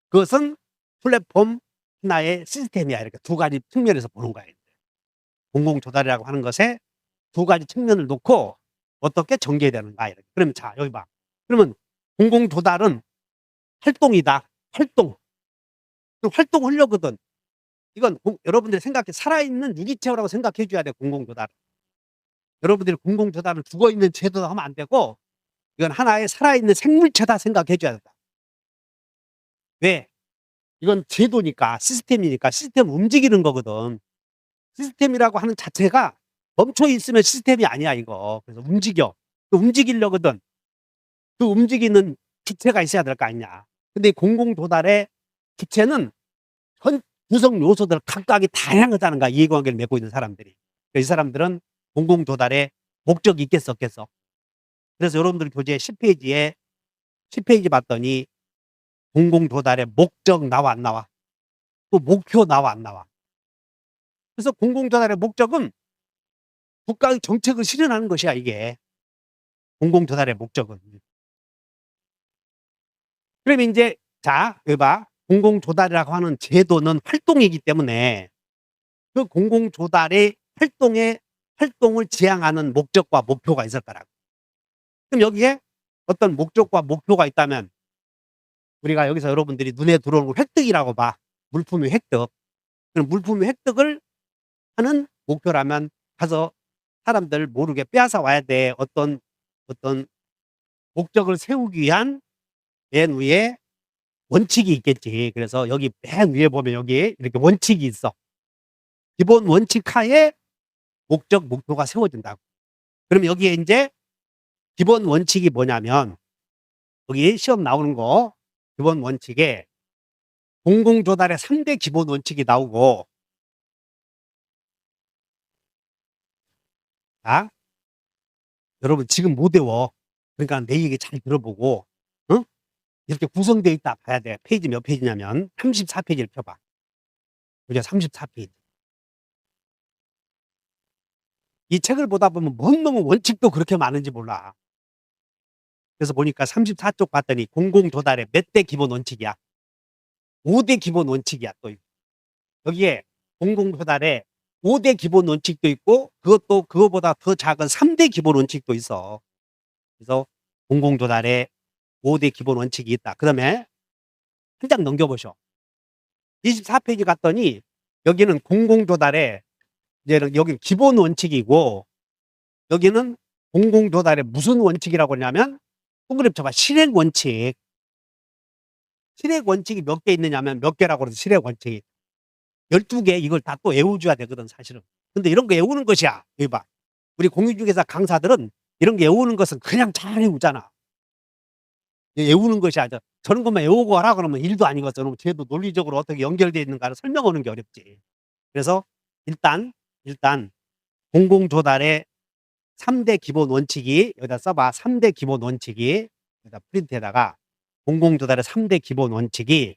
Speaker 1: 그것은 플랫폼 하나의 시스템이야. 이렇게 두 가지 측면에서 보는 거야. 공공조달이라고 하는 것에 두 가지 측면을 놓고 어떻게 전개되는가. 이렇게. 그러면 자, 여기 봐. 그러면 공공조달은 활동이다. 활동. 활동하려거든. 이건 여러분들이 생각해, 살아있는 유기체라고 생각해 줘야 돼. 공공조달. 여러분들이 공공조달은 죽어있는 제도다 하면 안 되고, 이건 하나의 살아있는 생물체다 생각해 줘야 된다. 왜? 이건 제도니까, 시스템이니까, 시스템 움직이는 거거든. 시스템이라고 하는 자체가 멈춰 있으면 시스템이 아니야, 이거. 그래서 움직여. 움직이려거든. 그 움직이는 기체가 있어야 될 거 아니냐. 근데 공공조달의 기체는 현 구성 요소들 각각이 다양하다는 거야. 이해관계를 맺고 있는 사람들이. 이 사람들은 공공조달의 목적이 있겠어 없겠어? 그래서 여러분들 교재 10페이지에 10페이지 봤더니 공공조달의 목적 나와 안 나와? 또 목표 나와 안 나와? 그래서 공공조달의 목적은 국가의 정책을 실현하는 것이야 이게. 공공조달의 목적은. 그럼 이제 자 여기 봐. 공공조달이라고 하는 제도는 활동이기 때문에 그 공공조달의 활동을 지향하는 목적과 목표가 있을 거라고. 그럼 여기에 어떤 목적과 목표가 있다면 우리가 여기서 여러분들이 눈에 들어오는 걸 획득이라고 봐. 물품의 획득. 그럼 물품의 획득을 하는 목표라면 가서 사람들 모르게 빼앗아 와야 돼. 어떤 목적을 세우기 위한 맨 위에 원칙이 있겠지. 그래서 여기 맨 위에 보면 여기 이렇게 원칙이 있어. 기본 원칙 하에 목적, 목표가 세워진다고. 그럼 여기에 이제 기본 원칙이 뭐냐면 여기 시험 나오는 거 기본 원칙에 공공조달의 3대 기본 원칙이 나오고 자, 여러분 지금 못 외워. 그러니까 내 얘기 잘 들어보고 응? 이렇게 구성되어 있다 봐야 돼. 페이지 몇 페이지냐면 34페이지를 펴봐. 우리가 34페이지. 이 책을 보다 보면 뭔 놈의 원칙도 그렇게 많은지 몰라. 그래서 보니까 34쪽 봤더니 공공조달의 몇 대 기본 원칙이야? 5대 기본 원칙이야. 또 여기에 공공조달의 5대 기본 원칙도 있고 그것보다 더 작은 3대 기본 원칙도 있어. 그래서 공공조달의 5대 기본 원칙이 있다. 그 다음에 한 장 넘겨보셔. 24페이지 갔더니 여기는 공공조달의 이제는 여기는 기본 원칙이고 여기는 공공조달의 무슨 원칙이라고 하냐면 동그랗게 쳐봐. 실행 원칙. 실행 원칙이 몇 개 있느냐면 몇 개라고 그래서 실행 원칙이 12개 이걸 다 또 외워줘야 되거든 사실은. 근데 이런 거 외우는 것이야. 여기 봐. 우리 공인중개사 강사들은 이런 게 외우는 것은 그냥 잘 외우잖아. 외우는 것이 아니라 저런 것만 외우고 하라 그러면 일도 아니거든. 쟤도 논리적으로 어떻게 연결되어 있는가를 설명하는 게 어렵지. 그래서 일단 공공조달의 3대 기본 원칙이 여기다 써봐. 3대 기본 원칙이 여기다 프린트에다가 공공조달의 3대 기본 원칙이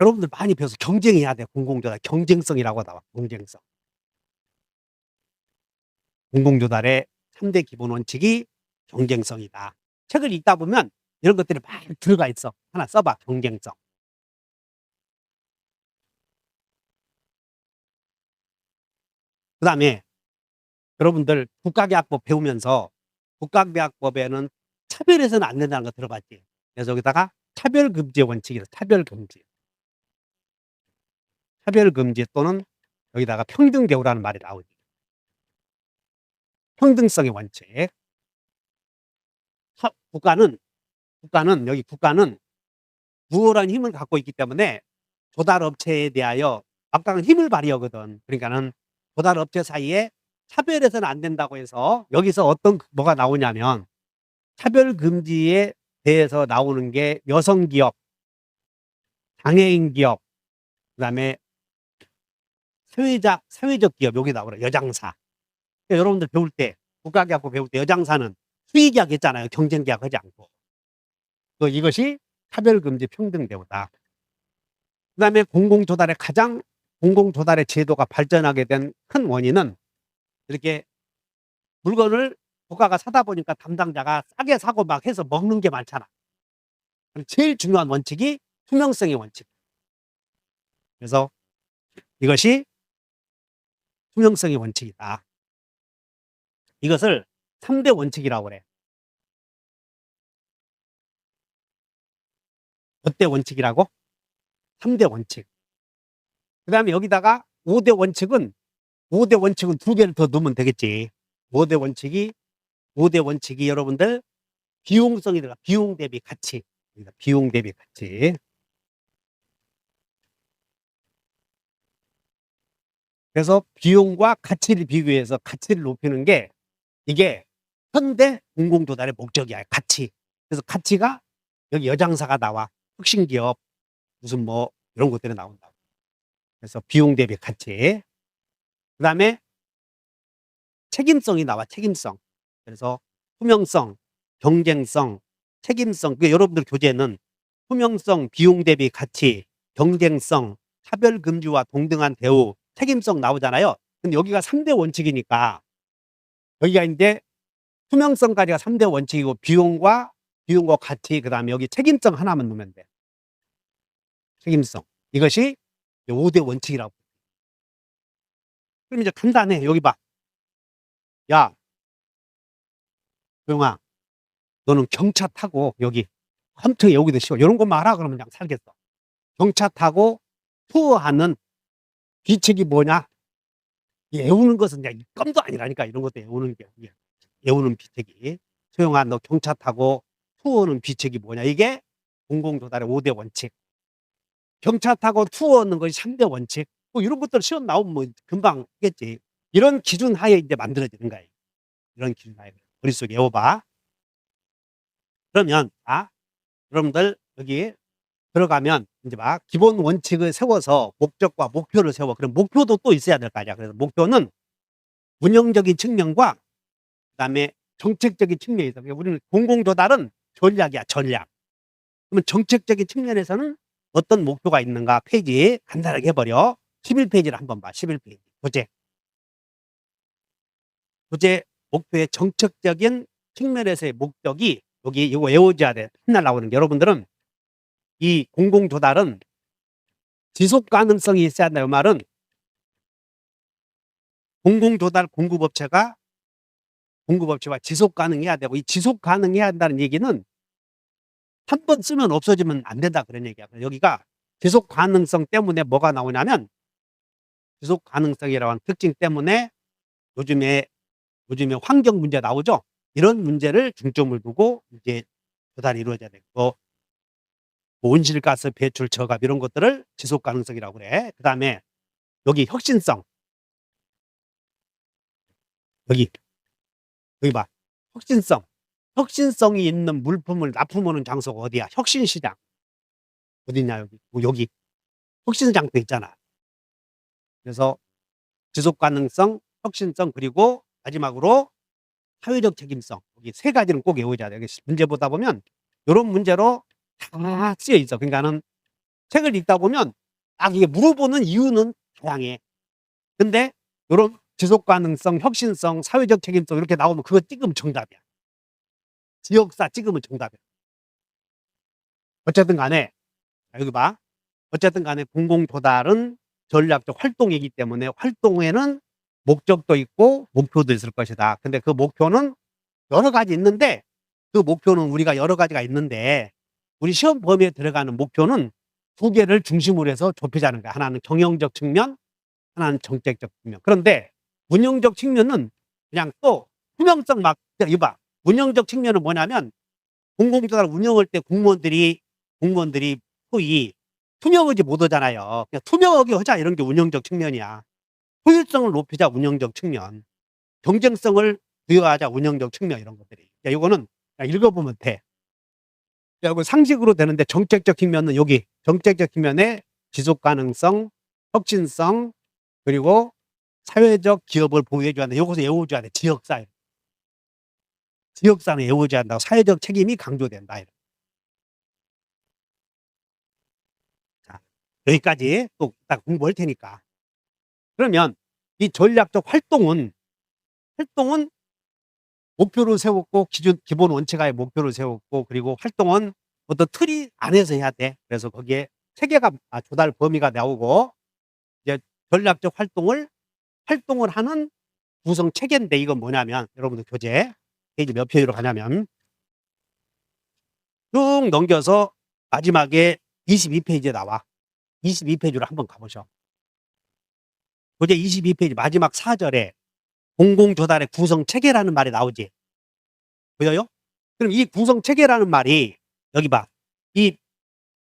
Speaker 1: 여러분들 많이 배워서 경쟁해야 돼. 공공조달 경쟁성이라고 나와. 경쟁성. 공공조달의 3대 기본 원칙이 경쟁성이다. 책을 읽다 보면 이런 것들이 많이 들어가 있어. 하나 써봐. 경쟁성. 그 다음에 여러분들 국가계약법 배우면서 국가계약법에는 차별해서는 안 된다는 거 들어봤지? 그래서 여기다가 차별금지 원칙이다. 차별금지. 차별금지 또는 여기다가 평등대우라는 말이 나오지. 평등성의 원칙. 국가는 우월한 힘을 갖고 있기 때문에 조달업체에 대하여 막강한 힘을 발휘하거든. 그러니까는 조달업체 사이에 차별해서는 안 된다고 해서 여기서 어떤 뭐가 나오냐면 차별금지에 대해서 나오는 게 여성기업, 장애인 기업, 그 다음에 사회적 기업 여기 나오라. 여장사. 그러니까 여러분들 배울 때 국가계약법 배울 때 여장사는 수의계약 했잖아요. 경쟁계약 하지 않고. 또 이것이 차별금지 평등대우다. 그 다음에 공공조달의 제도가 발전하게 된 큰 원인은 이렇게 물건을 국가가 사다 보니까 담당자가 싸게 사고 막 해서 먹는 게 많잖아. 제일 중요한 원칙이 투명성의 원칙. 그래서 이것이 투명성의 원칙이다. 이것을 3대 원칙이라고 그래. 몇 대 원칙이라고? 3대 원칙. 그 다음에 여기다가 5대 원칙은 2개를 더 넣으면 되겠지. 5대 원칙이 여러분들 비용성이 들어가. 비용 대비 가치. 비용 대비 가치. 그래서 비용과 가치를 비교해서 가치를 높이는 게 이게 현대 공공조달의 목적이야. 가치. 그래서 가치가 여기 여장사가 나와. 혁신기업 무슨 뭐 이런 것들이 나온다. 그래서 비용 대비 가치. 그다음에 책임성이 나와, 책임성. 그래서 투명성, 경쟁성, 책임성. 그 여러분들 교재는 투명성, 비용 대비 가치, 경쟁성, 차별 금지와 동등한 대우, 책임성 나오잖아요. 근데 여기가 3대 원칙이니까 여기가 인제 투명성까지가 3대 원칙이고 비용과 가치, 그다음에 여기 책임성 하나만 넣으면 돼. 책임성. 이것이 5대 원칙이라고. 그럼 이제 간단해. 여기 봐. 야, 조용아, 너는 경차 타고 여기 컴퓨터에 여기도 쉬워. 요런 것만 알아. 그러면 그냥 살겠어. 경차 타고 투어하는 규칙이 뭐냐? 애우는 것은 그냥 껌도 아니라니까. 이런 것도 애우는 게. 애우는 비책이. 소영아, 너 경차 타고 투어하는 비책이 뭐냐? 이게 공공조달의 5대 원칙. 경차 타고 투어하는 것이 3대 원칙. 뭐 이런 것들 시험 나오면 뭐 금방 하겠지. 이런 기준 하에 이제 만들어지는 거예요. 이런 기준 하에. 머릿속에 외워봐. 그러면, 여러분들 여기 들어가면 이제 막 기본 원칙을 세워서 목적과 목표를 세워. 그럼 목표도 또 있어야 될 거 아니야. 그래서 목표는 운영적인 측면과 그다음에 정책적인 측면이 있어. 우리는 공공조달은 전략이야, 전략. 그러면 정책적인 측면에서는 어떤 목표가 있는가 페이지 간단하게 해버려. 11페이지를 한번 봐. 11페이지. 교재 목표의 정책적인 측면에서의 목적이 여기 이거 외워줘야 돼. 맨날 나오는 게. 여러분들은 이 공공조달은 지속 가능성이 있어야 한다. 이 말은 공공조달 공급업체가 지속 가능해야 되고, 이 지속 가능해야 한다는 얘기는 한 번 쓰면 없어지면 안 된다 그런 얘기야. 여기가 지속 가능성 때문에 뭐가 나오냐면, 지속 가능성이라는 특징 때문에 요즘에 환경 문제 나오죠. 이런 문제를 중점을 두고 이제 조달이 이루어져야 되고, 온실가스 배출 저감 이런 것들을 지속 가능성이라고 그래. 그다음에 여기 혁신성. 여기 봐. 혁신성이 있는 물품을 납품하는 장소가 어디야? 혁신시장. 어디냐? 여기 혁신장도 있잖아. 그래서 지속 가능성, 혁신성, 그리고 마지막으로 사회적 책임성. 여기 세 가지는 꼭 외워야 돼. 여기 문제 보다 보면 이런 문제로 다 쓰여 있어. 그러니까는 책을 읽다 보면 이게 물어보는 이유는 다양해. 근데 이런 지속 가능성, 혁신성, 사회적 책임성 이렇게 나오면 그거 찍으면 정답이야. 지역사 찍으면 정답이야. 어쨌든 간에 여기 봐. 어쨌든 간에 공공조달은 전략적 활동이기 때문에 활동에는 목적도 있고 목표도 있을 것이다. 근데 그 목표는 여러 가지 있는데, 그 목표는 우리가 여러 가지가 있는데 우리 시험 범위에 들어가는 목표는 2개를 중심으로 해서 좁히자는 거야. 하나는 경영적 측면, 하나는 정책적 측면. 그런데 운영적 측면은 그냥 또 투명성 막 이봐. 운영적 측면은 뭐냐면 공공조달 운영할 때 공무원들이 소위 투명하지 못하잖아요. 그냥 투명하게 하자 이런 게 운영적 측면이야. 효율성을 높이자 운영적 측면, 경쟁성을 부여하자 운영적 측면 이런 것들이. 이거는 그냥 읽어보면 돼. 이거 상식으로 되는데 정책적 측면은 여기 정책적 측면에 지속 가능성, 혁신성, 그리고 사회적 기업을 보호해줘야 한다. 요것을 외워줘야 돼. 지역사회. 지역사회는 외워줘야 한다고. 사회적 책임이 강조된다. 자, 여기까지 또 이따 공부할 테니까. 그러면 이 전략적 활동은 목표를 세웠고, 기본 원칙하에 목표를 세웠고, 그리고 활동은 어떤 틀이 안에서 해야 돼. 그래서 거기에 체계가 조달 범위가 나오고, 이제 전략적 활동을 하는 구성 체계인데, 이건 뭐냐면 여러분들 교재 페이지 몇 페이지로 가냐면 쭉 넘겨서 마지막에 22페이지에 나와. 22페이지로 한번 가보셔. 교재 22페이지 마지막 4절에 공공조달의 구성 체계라는 말이 나오지. 보여요? 그럼 이 구성 체계라는 말이 여기 봐.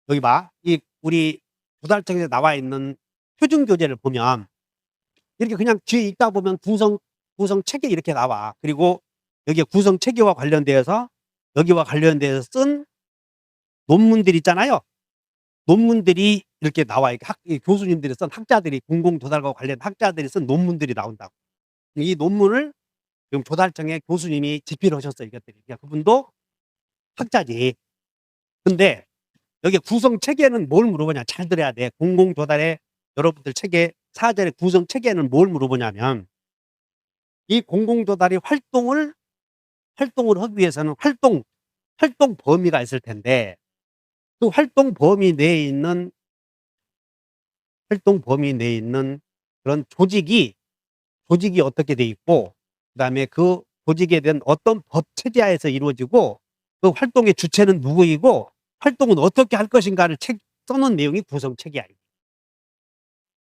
Speaker 1: 여기 봐. 이 우리 조달청에 나와 있는 표준 교재를 보면 이렇게 그냥 뒤에 읽다 보면 구성 체계 이렇게 나와. 그리고 여기에 구성 체계와 관련되어서 여기와 관련되어서 쓴 논문들 있잖아요. 논문들이 이렇게 나와. 이 교수님들이 쓴 학자들이 공공조달과 관련 학자들이 쓴 논문들이 나온다고. 이 논문을 지금 조달청의 교수님이 집필을 하셨어요, 이것들이. 그러니까 그분도 학자지. 근데 여기 구성 체계는 뭘 물어보냐. 잘 들어야 돼. 공공조달의 여러분들 체계, 사전의 구성 체계는 뭘 물어보냐면 이 공공조달이 활동을 하기 위해서는 활동 범위가 있을 텐데 그 활동 범위 내에 있는 그런 조직이 어떻게 돼 있고 그다음에 그 조직에 대한 어떤 법 체제하에서 이루어지고 그 활동의 주체는 누구이고 활동은 어떻게 할 것인가를 써놓은 내용이 구성 체계야.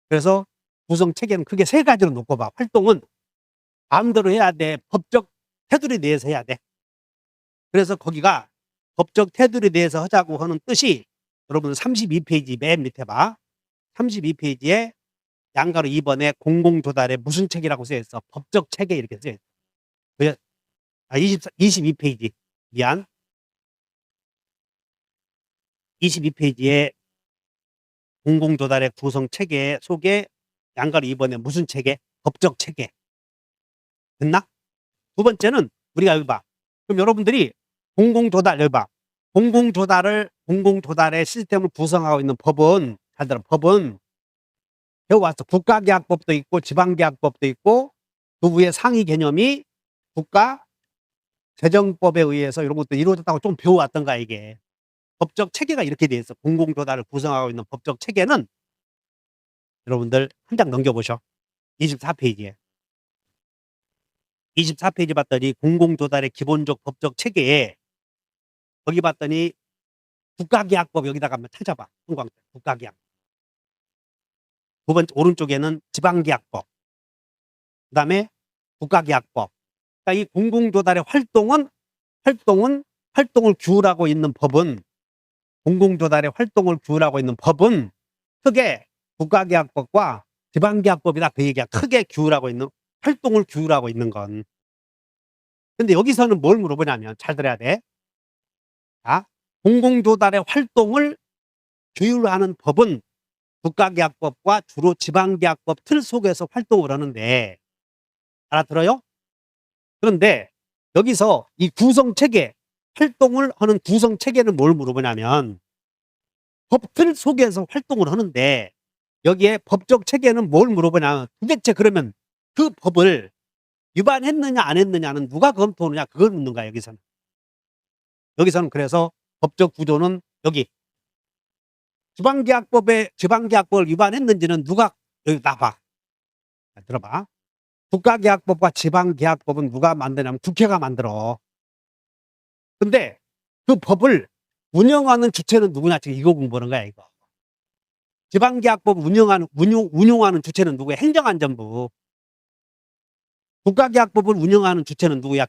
Speaker 1: 그래서 구성 체계는 크게 세 가지로 놓고 봐. 활동은 마음대로 해야 돼. 법적 테두리 내에서 해야 돼. 그래서 거기가 법적 테두리 내에서 하자고 하는 뜻이 여러분 32페이지 맨 밑에 봐. 32페이지에 양가로 2번에 공공조달의 무슨 책이라고 써있어. 법적 체계 이렇게 써있어. 22페이지 미안. 22페이지에 공공조달의 구성 체계 속에 양가로 2번에 무슨 체계? 법적 체계. 됐나? 두 번째는 우리가 여기 봐. 그럼 여러분들이 공공조달 여기 봐. 공공조달의 시스템을 구성하고 있는 법은 잘 들어. 법은 배워왔어. 국가계약법도 있고 지방계약법도 있고 그 위에 상위 개념이 국가재정법에 의해서 이런 것도 이루어졌다고 좀 배워왔던 거야 이게. 법적 체계가 이렇게 돼 있어. 공공조달을 구성하고 있는 법적 체계는 여러분들 한 장 넘겨보셔. 24페이지에. 24페이지 봤더니 공공조달의 기본적 법적 체계에 거기 봤더니 국가계약법 여기다가 한번 찾아봐. 국가계약. 두 번째 오른쪽에는 지방계약법. 그 다음에 국가계약법. 그러니까 이 공공조달의 활동을 규율하고 있는 법은 공공조달의 활동을 규율하고 있는 법은 크게 국가계약법과 지방계약법이다 그 얘기야. 크게 규율하고 있는 활동을 규율하고 있는 건. 근데 여기서는 뭘 물어보냐면 잘 들어야 돼. 자, 공공조달의 활동을 규율하는 법은 국가계약법과 주로 지방계약법 틀 속에서 활동을 하는데 알아들어요? 그런데 여기서 이 구성체계 활동을 하는 구성체계는 뭘 물어보냐면 법틀 속에서 활동을 하는데 여기에 법적 체계는 뭘 물어보냐면 도대체 그러면 그 법을 위반했느냐 안 했느냐는 누가 검토하느냐 그걸 묻는 거야 여기서는 그래서 법적 구조는 여기 지방계약법을 위반했는지는 누가 여기 나봐. 들어봐. 국가계약법과 지방계약법은 누가 만드냐면 국회가 만들어. 근데 그 법을 운영하는 주체는 누구냐 지금 이거 공부하는 거야 이거. 지방계약법 운용하는 주체는 누구야? 행정안전부. 국가계약법을 운영하는 주체는 누구야?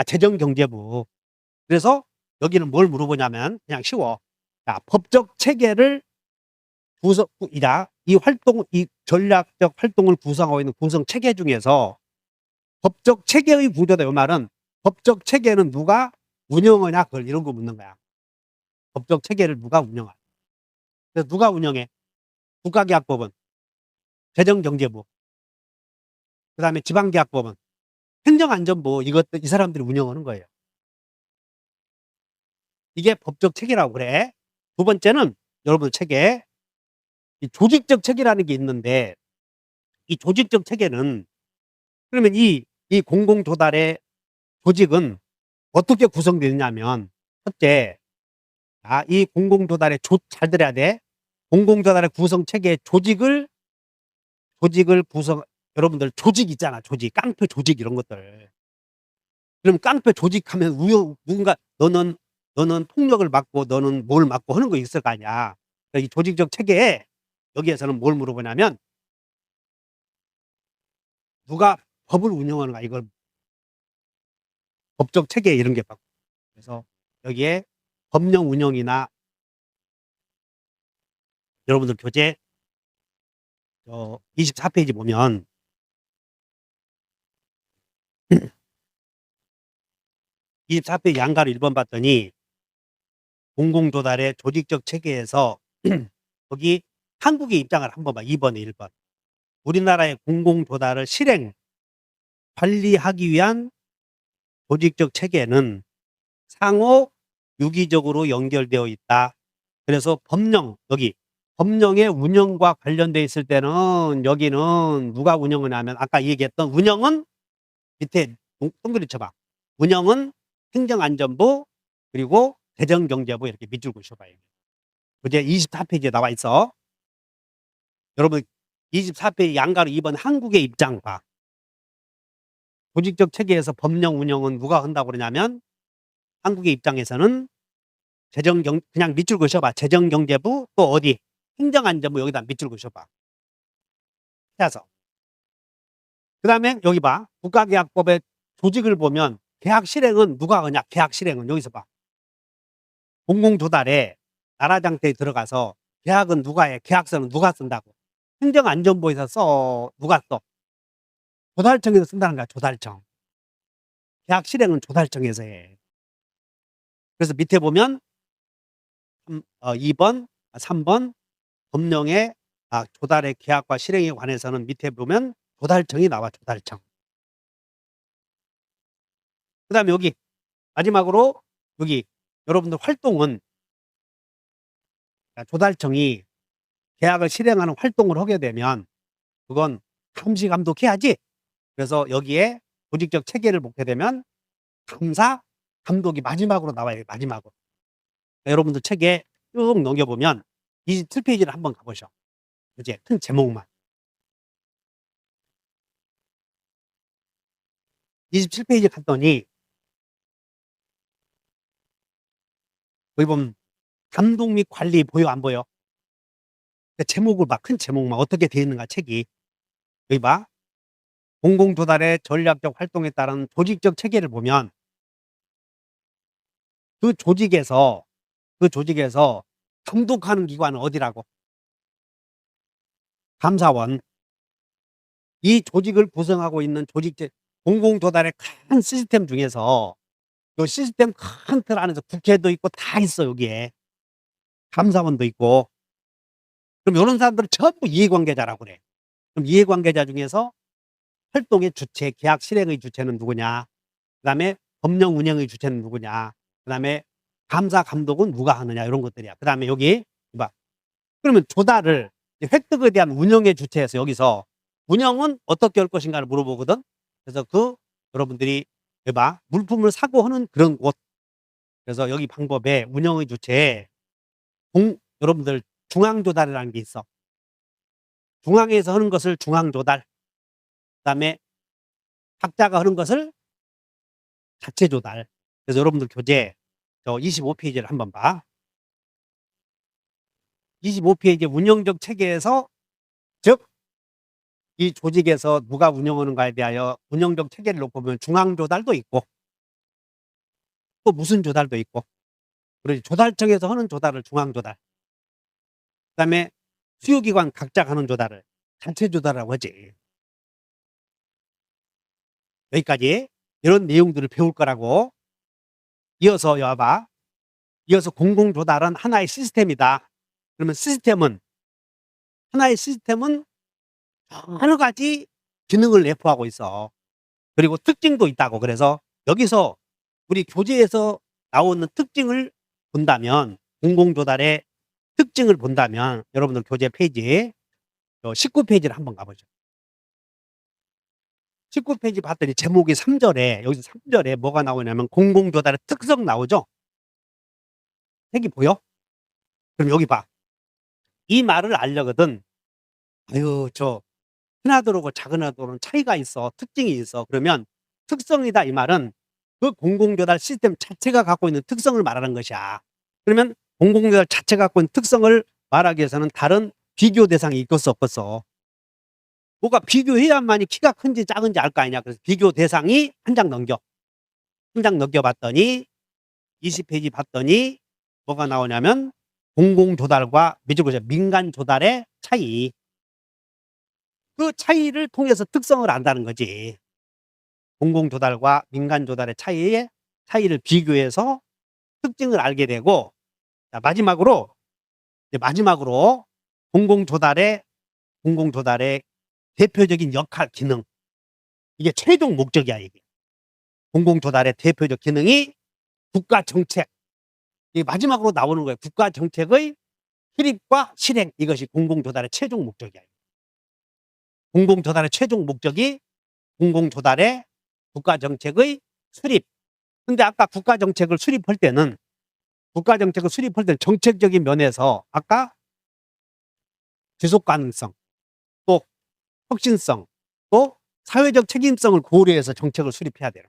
Speaker 1: 재정경제부. 그래서 여기는 뭘 물어보냐면 그냥 쉬워. 자, 법적 체계를 이 전략적 활동을 구성하고 있는 구성 체계 중에서 법적 체계의 구조다. 이 말은 법적 체계는 누가 운영하냐 그걸 이런 거 묻는 거야. 법적 체계를 누가 운영하냐. 그래서 누가 운영해? 국가계약법은 재정경제부. 그 다음에 지방계약법은 행정안전부. 이 사람들이 운영하는 거예요. 이게 법적 체계라고 그래. 두 번째는 여러분 체계. 이 조직적 체계라는 게 있는데 이 조직적 체계는 그러면 이 공공조달의 조직은 어떻게 구성되느냐면 첫째, 이 공공조달의 잘 들어야 돼. 공공조달의 구성 체계의 조직을 여러분들 조직 있잖아. 조직, 깡패 조직 이런 것들. 그럼 깡패 조직하면 누군가 너는 폭력을 막고 너는 뭘 막고 하는 거 있을 거 아니야. 그러니까 이 조직적 체계에 여기에서는 뭘 물어보냐면 누가 법을 운영하는가 이걸 법적 체계 이런 게 받고. 그래서 여기에 법령 운영이나 여러분들 교재 24페이지 보면 24페이지 양가로 1번 봤더니 공공조달의 조직적 체계에서 거기 한국의 입장을 한번 봐. 2번에 1번. 우리나라의 공공조달을 실행, 관리하기 위한 조직적 체계는 상호 유기적으로 연결되어 있다. 그래서 법령, 여기 법령의 운영과 관련돼 있을 때는 여기는 누가 운영을 하면 아까 얘기했던 운영은 밑에 동그리 쳐봐. 운영은 행정안전부 그리고 재정경제부 이렇게 밑줄 그으셔봐요. 이제 24페이지에 나와 있어. 여러분 24페이지 양가로 2번 한국의 입장 봐. 조직적 체계에서 법령 운영은 누가 한다고 그러냐면 한국의 입장에서는 그냥 밑줄 그으셔봐. 재정경제부 또 어디 행정안전부 여기다 밑줄 그으셔봐. 해서 그 다음에 여기 봐. 국가계약법의 조직을 보면 계약 실행은 누가 하냐? 계약 실행은 여기서 봐. 공공조달에 나라장터에 들어가서 계약은 누가 해? 계약서는 누가 쓴다고? 행정안전부에서 써. 누가 써? 조달청에서 쓴다는 거야. 조달청. 계약 실행은 조달청에서 해. 그래서 밑에 보면 2번, 3번 법령의 조달의 계약과 실행에 관해서는 밑에 보면 조달청이 나와. 조달청. 그 다음에 여기 마지막으로 여기 여러분들 활동은 조달청이 계약을 실행하는 활동을 하게 되면 그건 감시 감독해야지. 그래서 여기에 조직적 체계를 보게 되면 감사 감독이 마지막으로 나와요. 마지막으로. 여러분들 책에 쭉 넘겨보면 27페이지를 한번 가보셔. 이제 큰 제목만. 27페이지 갔더니 여기 보면 감독 및 관리 보여 안 보여? 제목을 봐. 큰 제목만 어떻게 되어 있는가 책이. 여기 봐. 공공조달의 전략적 활동에 따른 조직적 체계를 보면 그 조직에서 감독하는 기관은 어디라고? 감사원. 이 조직을 구성하고 있는 공공조달의 큰 시스템 중에서 이 시스템 큰 틀 안에서 국회도 있고 다 있어. 여기에 감사원도 있고. 그럼 이런 사람들은 전부 이해관계자라고 그래. 그럼 이해관계자 중에서 활동의 주체, 계약 실행의 주체는 누구냐? 그 다음에 법령 운영의 주체는 누구냐? 그 다음에 감사 감독은 누가 하느냐? 이런 것들이야. 그 다음에 여기 봐. 그러면 조달을 획득에 대한 운영의 주체에서 여기서 운영은 어떻게 할 것인가를 물어보거든. 그래서 여러분들이 봐. 물품을 사고 하는 그런 곳. 그래서 여기 방법에 운영의 주체에 여러분들 중앙조달이라는 게 있어. 중앙에서 하는 것을 중앙조달. 그 다음에 각자가 하는 것을 자체조달. 그래서 여러분들 교재 25페이지를 한번 봐. 25페이지 운영적 체계에서 즉 이 조직에서 누가 운영하는가에 대하여 운영적 체계를 놓고 보면 중앙조달도 있고 또 무슨 조달도 있고 그러지. 조달청에서 하는 조달을 중앙조달. 그 다음에 수요기관 각자가 하는 조달을 자체조달이라고 하지. 여기까지 이런 내용들을 배울 거라고. 이어서 여봐. 이어서 공공조달은 하나의 시스템이다. 그러면 하나의 시스템은 여러 가지 기능을 내포하고 있어. 그리고 특징도 있다고. 그래서 여기서 우리 교재에서 나오는 특징을 본다면 공공조달의 특징을 본다면 여러분들 교재 페이지 19페이지를 한번 가보죠. 19페이지 봤더니 제목이 3절에 여기서 3절에 뭐가 나오냐면 공공조달의 특성 나오죠. 색이 보여? 그럼 여기 봐. 이 말을 알려거든. 아유 큰 하도록 작은 하도록은 차이가 있어. 특징이 있어. 그러면 특성이다 이 말은 그 공공조달 시스템 자체가 갖고 있는 특성을 말하는 것이야. 그러면 공공조달 자체가 갖고 있는 특성을 말하기 위해서는 다른 비교 대상이 있겠어 없겠어? 뭐가 비교해야만이 키가 큰지 작은지 알 거 아니냐. 그래서 비교 대상이 한 장 넘겨봤더니 20페이지 봤더니 뭐가 나오냐면 공공조달과 민간조달의 차이. 그 차이를 통해서 특성을 안다는 거지. 공공조달과 민간조달의 차이를 비교해서 특징을 알게 되고, 자, 마지막으로 공공조달의 대표적인 역할, 기능. 이게 최종 목적이야, 이게. 공공조달의 대표적 기능이 국가정책. 이게 마지막으로 나오는 거예요. 국가정책의 수립과 실행. 이것이 공공조달의 최종 목적이야. 공공조달의 최종 목적이 공공조달의 국가정책의 수립. 근데 아까 국가정책을 수립할 때는 정책적인 면에서 아까 지속가능성, 또 혁신성, 또 사회적 책임성을 고려해서 정책을 수립해야 돼요.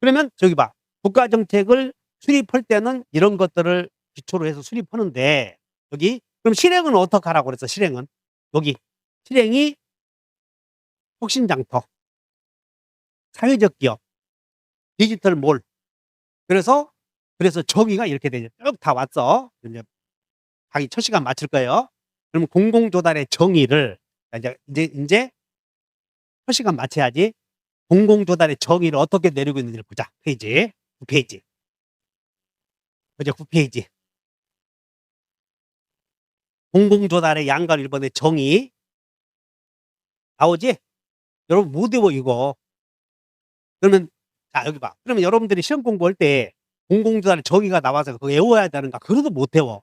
Speaker 1: 그러면 저기 봐. 국가정책을 수립할 때는 이런 것들을 기초로 해서 수립하는데 여기 그럼 실행은 어떻게 하라고 그랬어? 실행은 여기 실행이 혁신장터, 사회적 기업, 디지털몰. 그래서 정의가 이렇게 되죠. 쭉 다 왔어. 이제 강의 첫 시간 마칠 거예요. 그러면 공공조달의 정의를 이제 첫 시간 마쳐야지. 공공조달의 정의를 어떻게 내리고 있는지를 보자. 페이지 9페이지. 그죠? 9페이지. 공공조달의 양가 1번의 정의 나오지? 여러분 못 외워 이거. 그러면 자 여기 봐. 그러면 여러분들이 시험 공부할 때 공공조달의 정의가 나와서 그거 외워야 되는가? 그래도 못 외워.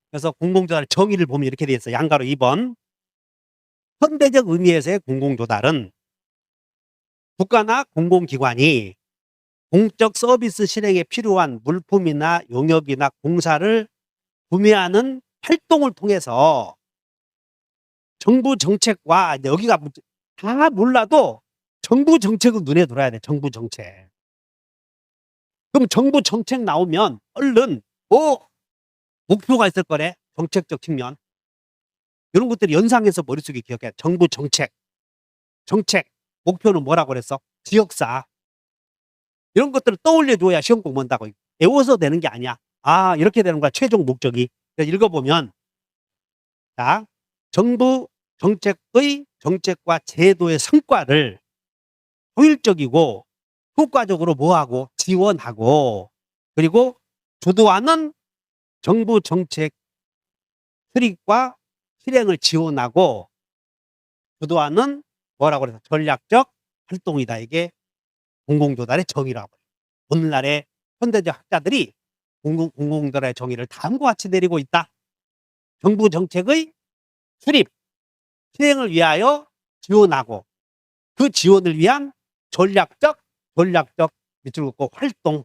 Speaker 1: 그래서 공공조달의 정의를 보면 이렇게 돼 있어. 양가로 2번. 현대적 의미에서의 공공조달은 국가나 공공기관이 공적 서비스 실행에 필요한 물품이나 용역이나 공사를 구매하는 활동을 통해서 정부 정책과 여기가 다 몰라도 정부 정책은 눈에 들어야 돼. 정부 정책. 그럼 정부 정책 나오면 얼른 목표가 있을 거래. 정책적 측면. 이런 것들이 연상해서 머릿속에 기억해. 정부 정책. 목표는 뭐라고 그랬어? 지역사. 이런 것들을 떠올려줘야 시험 공부한다고. 외워서 되는 게 아니야. 아, 이렇게 되는 거야. 최종 목적이. 읽어보면 자, 정부 정책과 제도의 성과를 효율적이고 효과적으로 뭐하고 지원하고 그리고 주도하는 정부 정책 수립과 실행을 지원하고 주도하는 뭐라고 그래서 전략적 활동이다. 이게 공공조달의 정의라고. 오늘날의 현대적 학자들이 공공조달의 정의를 다음과 같이 내리고 있다. 정부 정책의 수립, 실행을 위하여 지원하고 그 지원을 위한 전략적 밑줄 긋고 활동.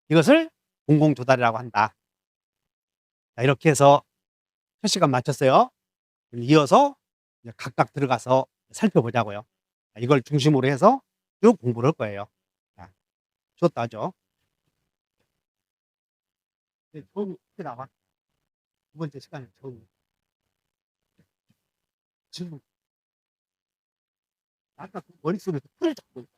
Speaker 1: 이것을 공공조달이라고 한다. 자, 이렇게 해서 첫 시간 마쳤어요. 이어서 각각 들어가서 살펴보자고요. 이걸 중심으로 해서 쭉 공부를 할 거예요. 자, 좋다죠. 처음 나와. 두 번째 시간에 처음. 지금 아까 머릿속에서 풀을 잡고 있다.